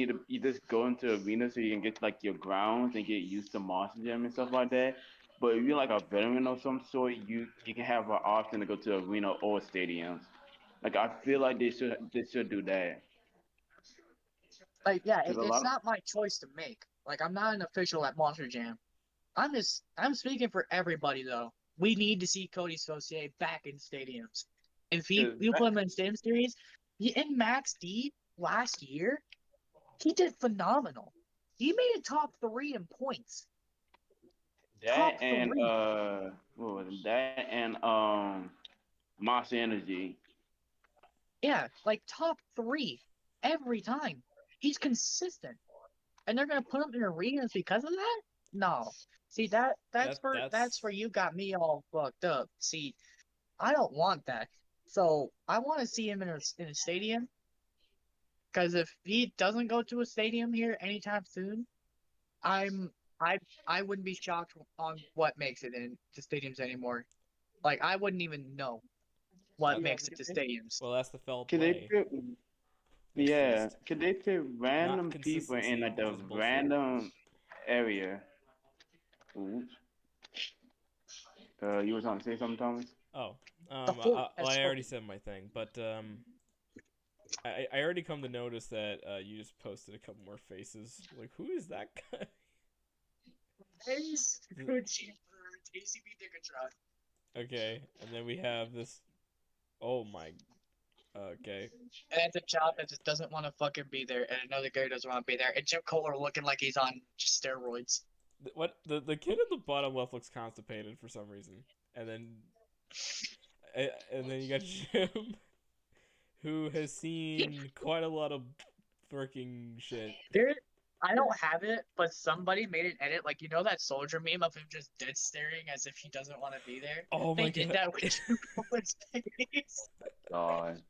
go into arena so you can get like your grounds and get used to Monster Jam and stuff like that. But if you're like a veteran of some sort, you can have an option to go to arena or stadiums. Like I feel like they should do that. Like yeah, Cause a it's lot not my choice to make. Like I'm not an official at Monster Jam. I'm speaking for everybody though. We need to see Cody Saucier back in stadiums. If cause you put him in stadium series, in Max D last year, he did phenomenal. He made it top 3 in points. that Top and 3. what was it? That and Monster Energy. Yeah, like top 3 every time. He's consistent. And they're gonna put him in arenas because of that? No. See that's where you got me all fucked up. See, I don't want that. So I want to see him in a stadium. Because if he doesn't go to a stadium here anytime soon, I'm I wouldn't be shocked on what makes it into stadiums anymore. Like I wouldn't even know what Yeah, makes it to stadiums. Well, that's the foul could they play. put It's yeah, just could they put not random people in consistency, like which the is bullshit. random area? Oops. You were trying to say something, Thomas? Oh, The whole well, I that's already said my thing, but I already come to notice that you just posted a couple more faces. Like, who is that guy? Ace good cheaper ACB Dickatron. Okay, and then we have this. Oh my. Okay. And it's a job that just doesn't want to fucking be there, and another guy doesn't want to be there, and Jim Kohler looking like he's on steroids. What the kid at the bottom left looks constipated for some reason, and then you got Jim, who has seen quite a lot of freaking shit. There, I don't have it, but somebody made an edit, like you know that soldier meme of him just dead staring as if he doesn't want to be there. Oh They my did god. that with Jim Kohler's face. God.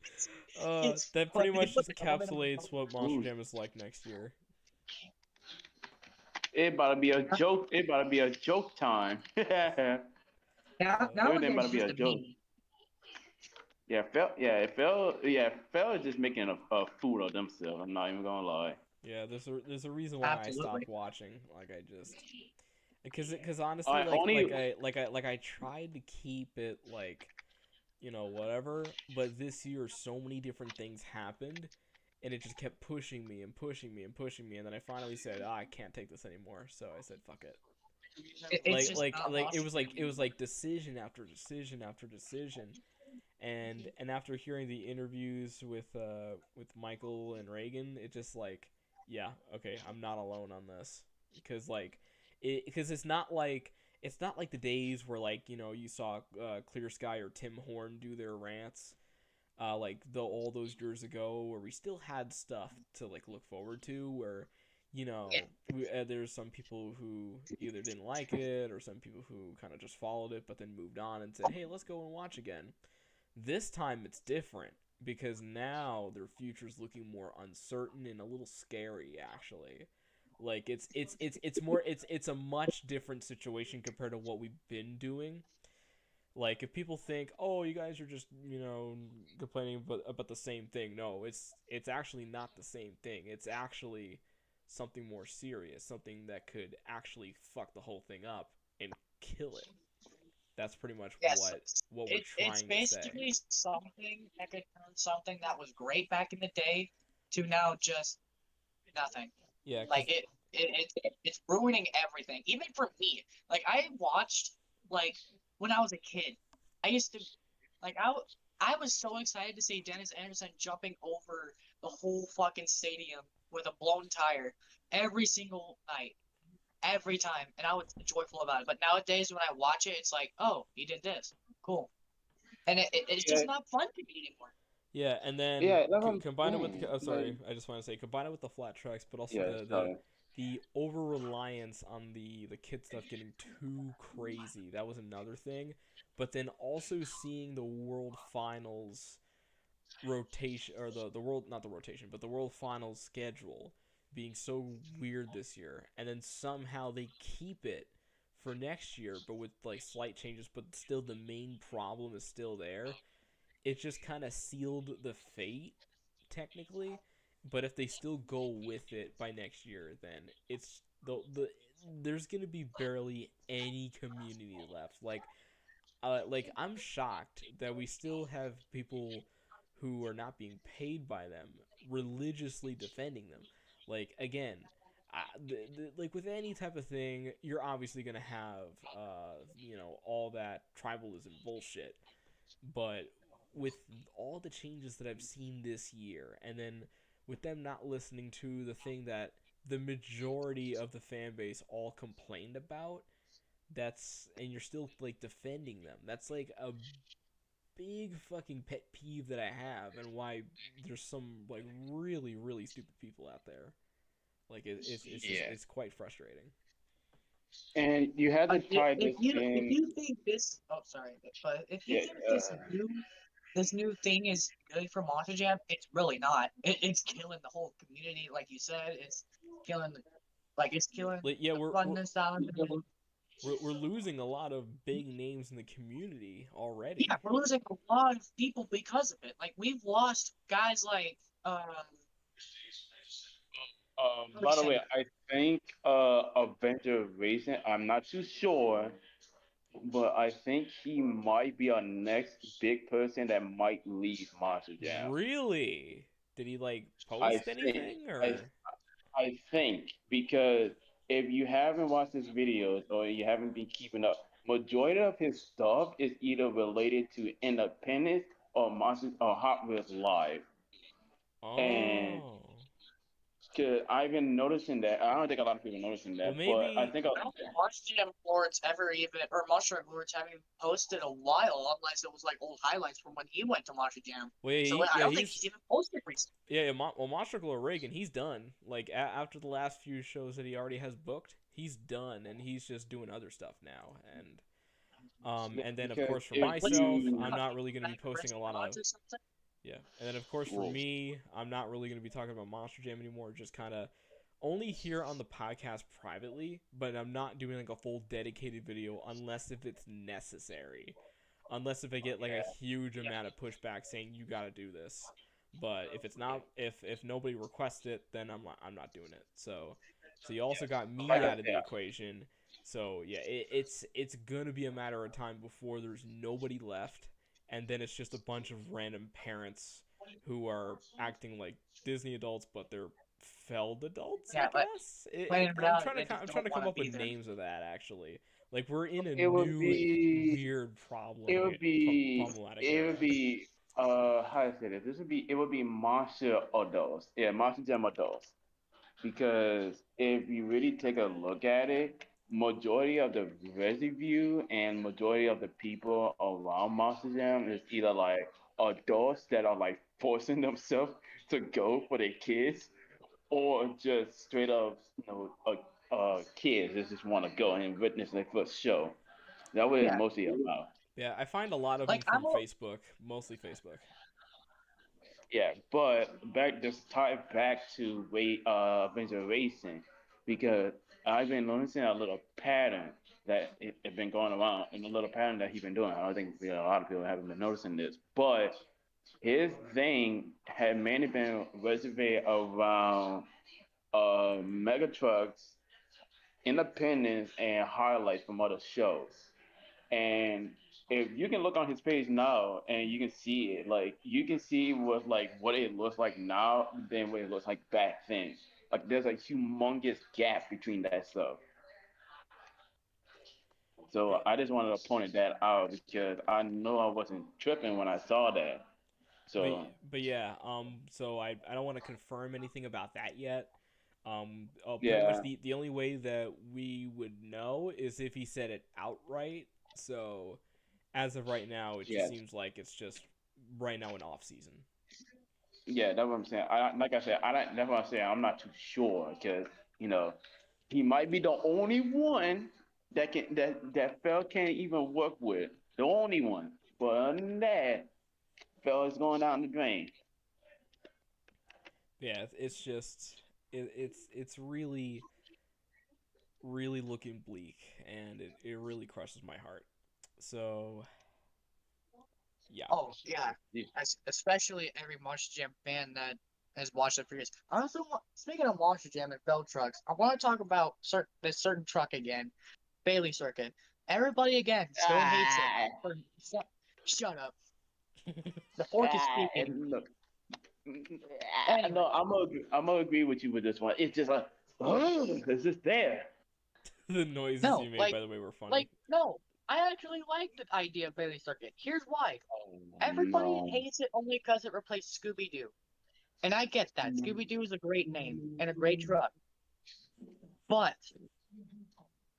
It's That funny, pretty much but just the comment on the encapsulates what Monster Ooh. Jam is like next year. It about to be a joke. It about to be a joke time. Now, Everything nowadays about to it's be just a a joke. meme. Phil is just making a fool of themselves. I'm not even gonna lie. Yeah, there's a reason why I Absolutely. stopped watching. Like I just because honestly, I only I tried to keep it like, whatever. But this year, so many different things happened, and it just kept pushing me and pushing me and pushing me, and then I finally said, I can't take this anymore. So I said, fuck it. It's just not It was like decision after decision after decision, and after hearing the interviews with Michael and Reagan, it just like, yeah, okay, I'm not alone on this, because it's not like the days where, like, you saw Clear Sky or Tim Horn do their rants, like all those years ago, where we still had stuff to like look forward to, where there's some people who either didn't like it, or some people who kind of just followed it but then moved on and said, hey, let's go and watch again. This time it's different, because now their future's looking more uncertain and a little scary, actually. Like it's a much different situation compared to what we've been doing. Like, if people think, oh, you guys are just, complaining about the same thing. No, it's actually not the same thing. It's actually something more serious, something that could actually fuck the whole thing up and kill it. That's pretty much what we're trying it's to say. basically something that could turn something that was great back in the day to now just nothing. Yeah, Like it's ruining everything. Even for me, like I watched like when I was a kid, I used to like I was so excited to see Dennis Anderson jumping over the whole fucking stadium with a blown tire every single night, every time, and I was joyful about it. But nowadays, when I watch it, it's like, oh, he did this, cool, and it's yeah, just not fun to me anymore. Yeah, and then yeah. That's what I'm combine it with saying. I'm sorry, I just want to say combine it with the flat tracks, but also Yeah, sorry. the over reliance on the kid stuff getting too crazy. That was another thing. But then also seeing the World Finals rotation, or the world, not the rotation, but the World Finals schedule being so weird this year, and then somehow they keep it for next year, but with like slight changes, but still the main problem is still there. It just kind of sealed the fate technically, but if they still go with it by next year, then it's the there's gonna be barely any community left. Like I'm shocked that we still have people who are not being paid by them religiously defending them. Like again, like with any type of thing, you're obviously gonna have all that tribalism bullshit, but with all the changes that I've seen this year, and then with them not listening to the thing that the majority of the fan base all complained about, and you're still like defending them. That's like a big fucking pet peeve that I have, and why there's some like really really stupid people out there. Like it's just Yeah, it's quite frustrating. and you had to Like tie if this if in. you think this, oh sorry, but if you Yeah, think this new thing is good for Monster Jam, it's really not. It's killing the whole community, like you said. It's killing it's killing Like yeah, the we're we're funness out of it. we're losing a lot of big names in the community Yeah, already. we're losing a lot of people because of it. Like we've lost guys like how do you By the way, say I think Avenger Racing. I'm not too sure, but I think he might be our next big person that might leave Monster Jam. Really? Did he like I post think. anything I or? I think because if you haven't watched his videos or you haven't been keeping up, majority of his stuff is either related to Independence or Monster or Hot Wheels Live. And Oh. cause I've been noticing that. I don't think a lot of people are noticing Well, that, but I maybe. think I don't think Monster Jam boards ever even or Monster Jam boards haven't even posted a while unless it was like old highlights from when he went to Monster Jam. Well, yeah, So I yeah, don't think he's he's even posted recently. yeah. Well, Monster Reagan, he's done. Like after the last few shows that he already has booked, he's done, and he's just doing other stuff now. And then of because course for if What's he myself, you I'm doing? not He's really going to be back in posting a wrestling lot of. mods or something? Yeah, and then of course for well, me, I'm not really going to be talking about Monster Jam anymore. Just kind of only here on the podcast privately, but I'm not doing like a full dedicated video unless if it's necessary. Unless if I get like a huge amount of pushback saying you got to do this. But if it's not, if nobody requests it, then I'm not doing it. So you also got like me I out of the said, equation. So yeah, it's gonna be a matter of time before there's nobody left, and then it's just a bunch of random parents who are acting like Disney adults, but they're Feld adults, I Yeah, but guess. playing it I'm out, trying they to just I'm trying don't to want come to up with be there. names of that actually. Like we're in a it would new be weird problem it would be problematic it would era. be how to say this? This would be it would be Monster Adults. Yeah, Monster Jam Adults. Because if you really take a look at it, majority of the residue and majority of the people around Monster Jam is either like adults that are like forcing themselves to go for their kids, or just straight up, kids that just want to go and witness their first show. That's what it's Yeah, mostly about. Yeah, I find a lot of them like from Facebook, mostly Facebook. Yeah, but back just tie it back to Avenger Racing, because I've been noticing a little pattern that it been going around, and a little pattern that he's been doing. I don't think a lot of people haven't been noticing this, but his thing had mainly been reserved around mega trucks, independence, and highlights from other shows. And if you can look on his page now and you can see it, like you can see what it looks like now than what it looks like back then. Like there's a humongous gap between that stuff. Yeah, So I just wanted to point that out because I know I wasn't tripping when I saw that. but So but yeah, so I don't want to confirm anything about that yet. Pretty much yeah, the only way that we would know is if he said it outright. So as of right now, it just yeah, seems like it's just right now in off season. yeah. That's what I'm saying. Like I said, I don't. That's what I'm saying. I'm not too sure because You know, he might be the only one that Phil can't even work with. The only one. But other than that, Phil is going down the drain. Yeah, it's just it's really really looking bleak, and it really crushes my heart. So yeah. Oh yeah, Yeah. especially every Monster Jam fan that has watched it for years. I also speaking of Monster Jam and belt trucks, I want to talk about this certain truck again, Bailey Circuit. Everybody again still hates it. Ah, Shut up. The fork is speaking. look, Anyway, no, I'm gonna agree with you with this one. It's just like, oh, it's just there. The noises no, you made, by the way, were funny. no. I actually like the idea of Bailey Circuit. Here's why. Oh, Everybody no. hates it only because it replaced Scooby Doo. And I get that. Scooby Doo is a great name and a great truck. But,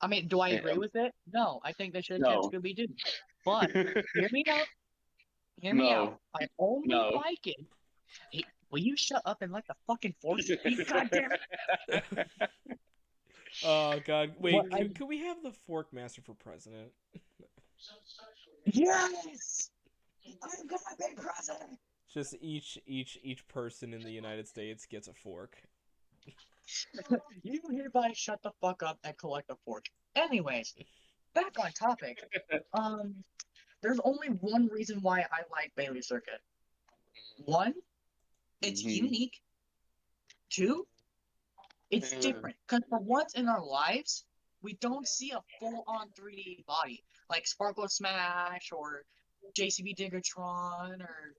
I mean, do I agree with it? No. I think they should have kept No. Scooby Doo. But, hear me out. Hear me out. No. I only No. like it. Hey, will you shut up and let the fucking force speak? God damn it. Oh God! Wait, What could we have the Fork Master for president? Yes! I'm gonna be president! Just each person in the United States gets a fork. You hereby shut the fuck up and collect a fork. Anyways, back on topic. There's only one reason why I like Bailey Circuit. One, it's Mhm. unique. Two, it's different. Because for once in our lives, we don't see a full-on 3D body like Sparkle Smash or JCB Diggertron or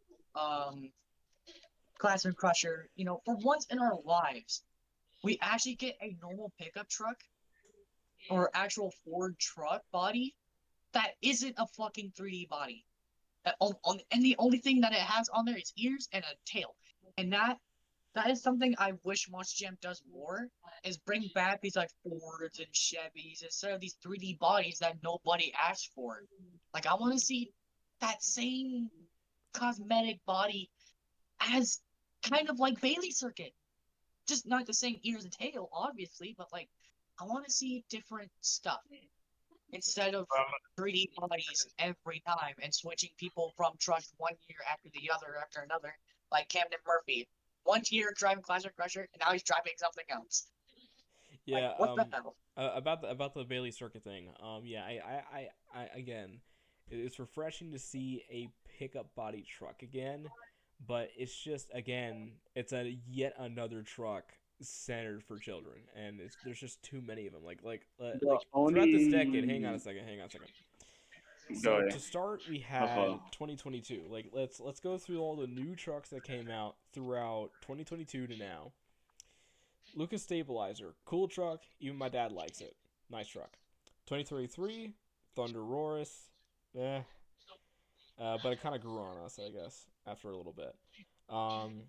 Classroom Crusher. You know, for once in our lives, we actually get a normal pickup truck or actual Ford truck body that isn't a fucking 3D body. And the only thing that it has on there is ears and a tail. And that is something I wish Monster Jam does more, is bring back these like Fords and Chevys instead of these 3D bodies that nobody asked for. Like I want to see that same cosmetic body as kind of like Bailey Circuit. Just not the same ears and tail, obviously, but like I want to see different stuff instead of 3D bodies every time and switching people from truck one year after the other after another, like Camden Murphy. One year driving Classic Crusher, and now he's driving something else. Yeah. Like, what the hell? About the Bailey Circuit thing. Yeah. I again, it's refreshing to see a pickup body truck again, but it's just again, it's a yet another truck centered for children, and there's just too many of them. Like The throughout this only. decade. Hang on a second. Go So ahead. to start, we No had problem. 2022. Like let's go through all the new trucks that came out throughout 2022 to now. Lucas Stabilizer, cool truck. Even my dad likes it. Nice truck. 2023, Thunder Roarus, eh. But it kind of grew on us, I guess, after a little bit. Um,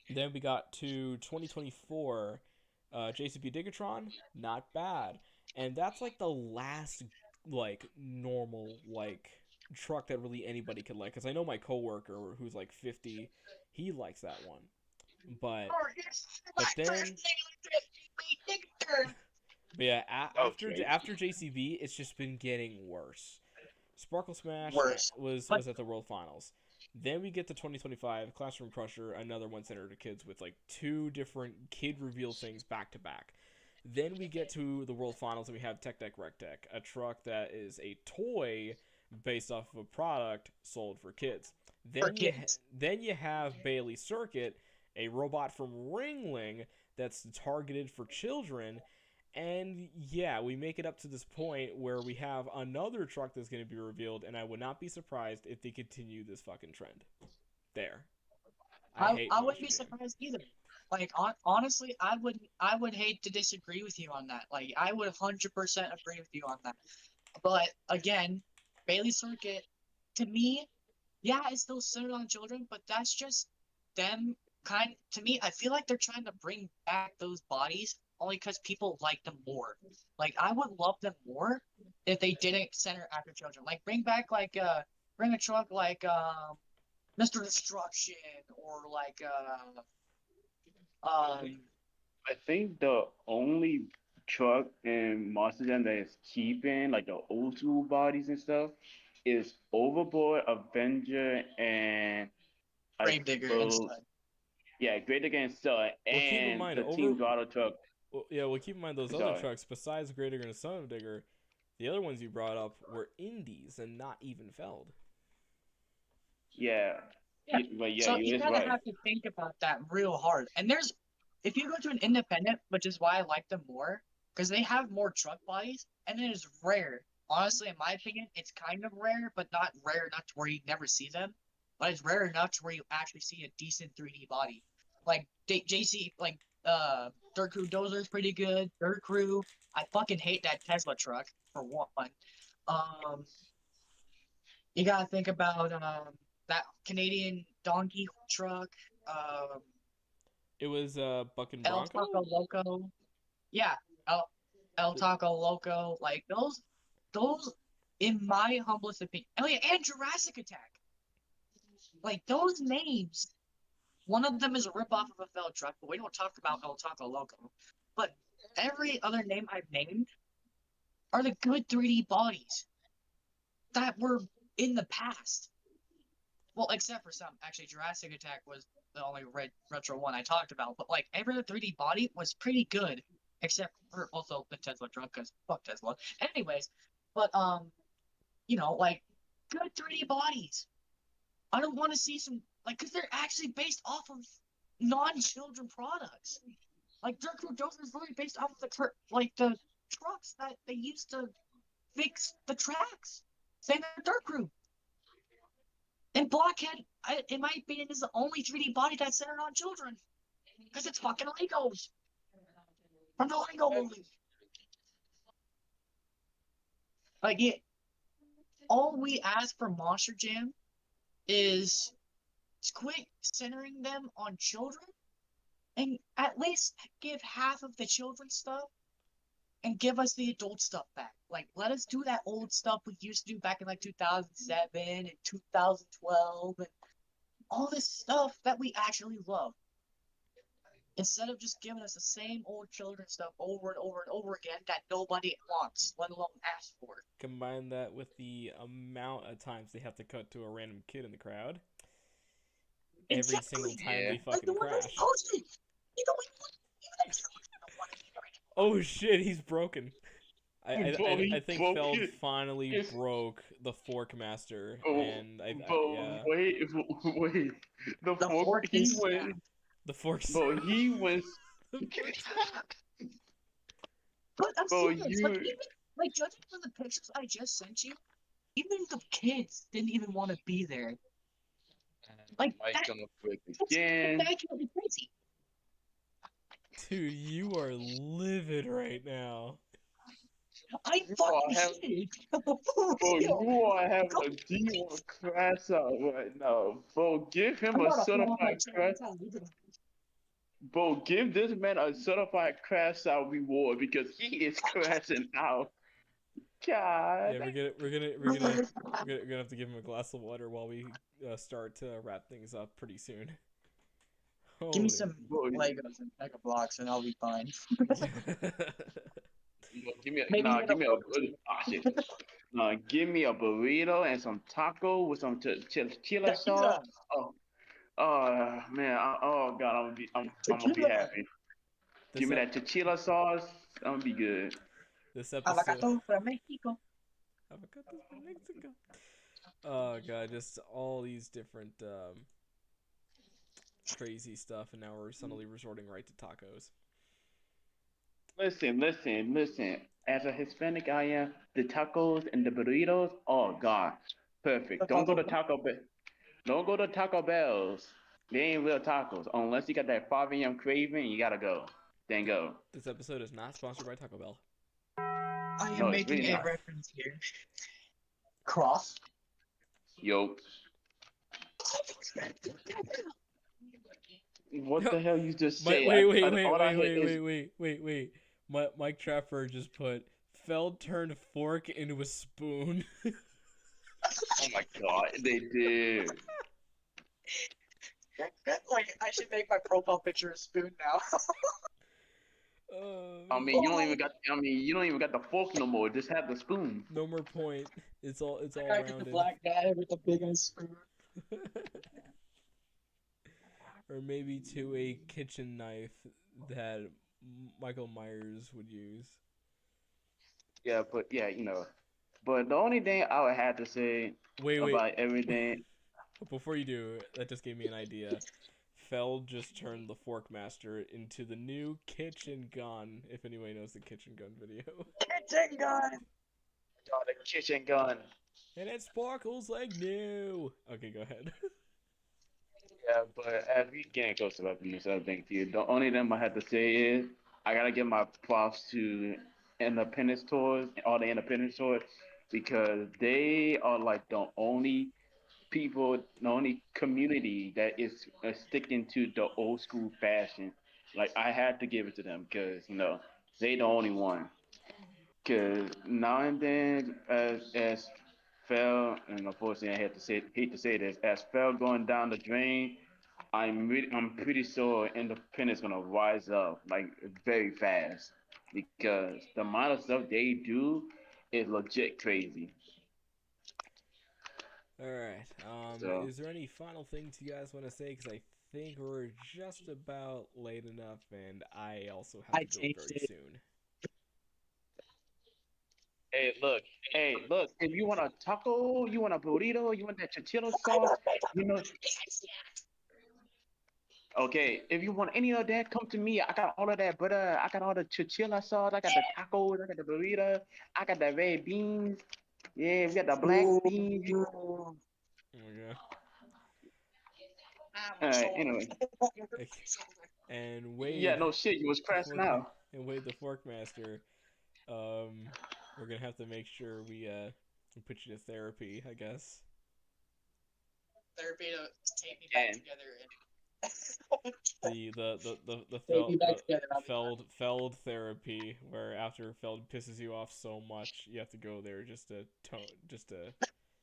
Then we got to 2024, JCB Digatron, not bad, and that's like the last like normal like truck that really anybody could like. Cause I know my coworker who's like 50, he likes that one, but then but yeah, Okay. after JCB, it's just been getting worse. Sparkle Smash Worse. was at the World Finals. Then we get to 2025 Classroom Crusher, another one centered to kids with like two different kid reveal things back to back. Then we get to the World Finals and we have Tech Deck Rec Deck, a truck that is a toy based off of a product sold for kids. Then you have Bailey Circuit, a robot from Ringling that's targeted for children. And yeah, we make it up to this point where we have another truck that's going to be revealed, and I would not be surprised if they continue this fucking trend. There. I wouldn't be surprised either. Like honestly, I would hate to disagree with you on that. Like I would 100% agree with you on that. But again, Bailey Circuit, to me, yeah, it's still centered on children, but that's just them to me, I feel like they're trying to bring back those bodies only because people like them more. Like I would love them more if they didn't center after children. Like bring a truck like Mr. Destruction or like I think the only truck in Monster Jam that is keeping like the old school bodies and stuff is Overboard, Avenger, and I Gravedigger and bel stuff. yeah, Great Against Sun, Well, keep in and mind the Team Grotto truck. Well, yeah, well, keep in mind those other Sorry. trucks besides Great Digger and Son of Digger. The other ones you brought up were indies and not even Feld. Yeah, Yeah. but yeah, So you you is kind of right. have to think about that real hard. And if you go to an independent, which is why I like them more, because they have more truck bodies, and it is rare. Honestly, in my opinion, it's kind of rare, but not rare enough to where you never see them. But it's rare enough to where you actually see a decent 3D body. Like JC, like Dirt Crew Dozer is pretty good. Dirt Crew, I fucking hate that Tesla truck for one. Um, you gotta think about that Canadian donkey truck, um, It was Buck and El Bronco. Taco Loco. Yeah, El Taco Loco. Like those, in my humblest opinion. Oh yeah, and Jurassic Attack. Like those names. One of them is a ripoff of a Feld truck, but we don't talk about El Taco Loco. But every other name I've named are the good 3D bodies that were in the past. Well, except for some. Actually, Jurassic Attack was the only retro one I talked about. But like every other 3D body was pretty good, except for also the Tesla truck, because fuck Tesla. Anyways, but like good 3D bodies. I don't want to see some because they're actually based off of non-children products. Like Dirt Crew Dozer is really based off of the trucks that they used to fix the tracks. Same with Dirt Crew. And Blockhead, in my opinion, is the only 3D body that's centered on children. Because it's fucking Legos. From the Lego movie. Like, yeah, all we ask for Monster Jam is quit centering them on children and at least give half of the children's stuff and give us the adult stuff back. Like, let us do that old stuff we used to do back in like 2007 and 2012 and all this stuff that we actually love. Instead of just giving us the same old children stuff over and over and over again that nobody wants, let alone asks for. Combine that with the amount of times they have to cut to a random kid in the crowd. Every single Exactly. time Yeah. they Like fucking the one that's crash. posted. You know, even the children don't want to hear it. Oh shit, he's broken. Bro, I think bro, Feld finally it's- broke the Fork Master, oh, and bro, yeah, wait. The The fork, fork he is went, the Fork's. bro, he went, But I'm bro, serious. Like you, even like judging from the pictures I just sent you, even the kids didn't even want to be there. Like Mike's that, gonna break that's again. actually crazy. Dude, you are livid right now. I You are fucking having, hate it. bro, Yo, you are having go, a demon crash out right now. Bro, give him I'm a about to throw off my certified chair. crash. That's how you do it. Bro, give this man a certified crash out reward because he is crashing out. God. Yeah, we're gonna have to give him a glass of water while we start to wrap things up pretty soon. Give me Holy. some Bro, Legos and Mega Blocks, and I'll be fine. give me a, Maybe nah, even give a me a, prototype. shit. Give me a burrito and some taco with some chili sauce. Tequila, Oh, man, oh God, I'm gonna be tequila, happy. Give this me ep- that tequila sauce. I'm gonna be good. this episode. avocado from Mexico. Avocados from Mexico. Oh god, just all these different crazy stuff, and now we're suddenly resorting right to tacos. Listen. As a Hispanic, I am the tacos and the burritos. Oh God, perfect. Don't go to Taco Bell. Don't go to Taco Bell's. They ain't real tacos unless you got that 5 a.m. craving. You gotta go. Then go. This episode is not sponsored by Taco Bell. I No, am it's making really a not. reference here. Cross. Yo, what the hell you just say? All I hear is Wait. Mike Trapper just put Feld turned fork into a spoon. oh my God, they did. Like I should make my profile picture a spoon now. I mean, you don't even got. I mean, you don't even got the fork no more. Just have the spoon. No more point. It's all I gotta get the rounded. black guy with the big ass spoon. Or maybe to a kitchen knife that Michael Myers would use. Yeah, but yeah, But the only thing I would have to say Wait. about everything, Before you do, that just gave me an idea. Feld just turned the Forkmaster into the new kitchen gun, if anyone knows the kitchen gun video. Kitchen gun! oh, the kitchen gun. And it sparkles like new! Okay, go ahead. Yeah, but as we getting close to wrapping this up, thank you. The only thing I have to say is I gotta give my props to independent stores, all the independent stores, because they are like the only people, the only community that is sticking to the old school fashion. Like I had to give it to them because they the only one. Because now and then, as fell, and unfortunately I hate to say this, as fell going down the drain, I'm pretty sure independence gonna rise up like very fast because the amount of stuff they do is legit crazy. Alright, So is there any final things you guys want to say? Because I think we're just about late enough, and I also have I to go changed very it. soon. hey, look, if you want a taco, you want a burrito, you want that chicharron sauce, you know, okay, if you want any of that, come to me. I got all of that butter. I got all the chichilla sauce. I got the tacos. I got the burrito. I got the red beans. Yeah, we got the black beans. Oh my god. Anyway. Okay. And Yeah, Wade, no shit. You was the crashing fork, out. and Wade the Forkmaster, we're gonna have to make sure we put you to therapy, I guess. Therapy to take me back And together and The take me back Feld together. I'll be Feld therapy, where after Feld pisses you off so much, you have to go there just to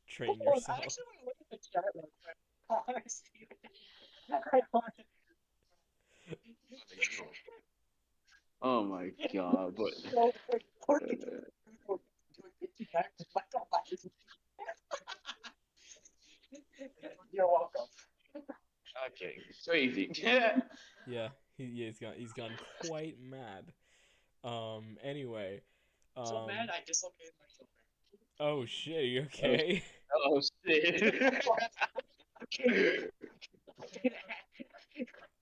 train fine. I yourself. actually want to look at the chat real quick. Honestly. I want to- oh my god, but So, like, get you back to my life. You're welcome. okay, crazy. Yeah, he's gone quite mad. Anyway, So mad I dislocated my shoulder. oh shit, you okay? oh shit.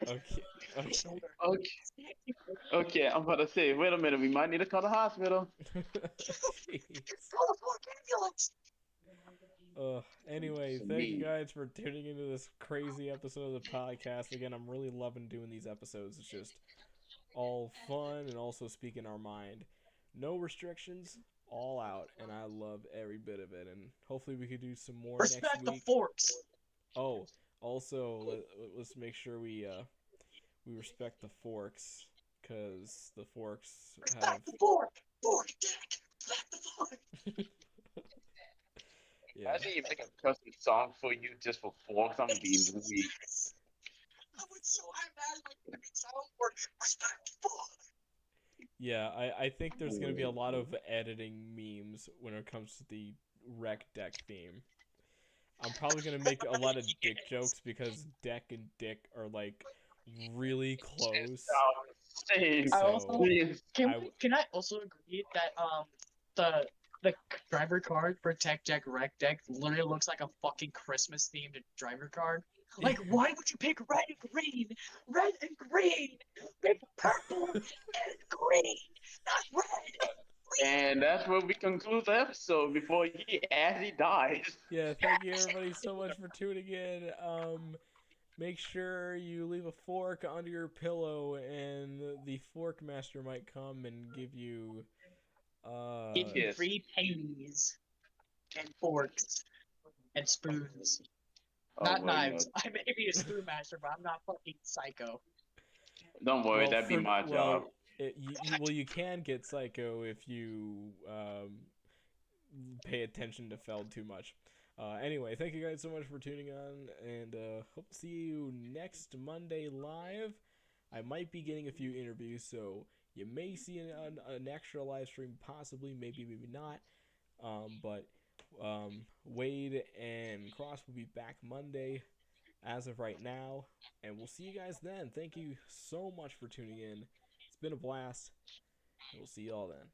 Okay, okay. Shoulder. okay, okay. I'm about to say, wait a minute. We might need to call the hospital. Jeez. Call the fucking ambulance. Anyway, For thank you me. guys for tuning into this crazy episode of the podcast. Again, I'm really loving doing these episodes. It's just all fun and also speaking our mind. No restrictions, all out, and I love every bit of it. And hopefully we could do some more next Respect the week. forks. Oh, also let's make sure we respect the forks, because the forks have Respect the fork. Fork dick. Respect the fork. yeah. Imagine you make a custom song for you just for forks. I'm gonna be weak. Yes. I would so imagine like the sound for respect the fork. Yeah, I think there's gonna be a lot of editing memes when it comes to the rec deck theme. I'm probably gonna make a lot of dick jokes because deck and dick are like really close. Same. I So also can I- can I also agree that the driver card for Tech Deck Rec Deck literally looks like a fucking Christmas themed driver card. Like, why would you pick red and green? Red and green! Pick purple and green, not red! And that's where we conclude the episode before he actually dies. yeah, thank you everybody so much for tuning in. Make sure you leave a fork under your pillow, and the fork master might come and give you Give you Yes. free pennies and forks and spoons. Oh, Not well, knives. I may be a spoon master, but I'm not fucking psycho. don't worry, well, that'd be my job. You can get psycho if you pay attention to Feld too much. Anyway, thank you guys so much for tuning on, and hope to see you next Monday live. I might be getting a few interviews, so You may see an extra live stream, possibly, maybe not. But Wade and Cross will be back Monday as of right now, and we'll see you guys then. Thank you so much for tuning in. It's been a blast, and we'll see you all then.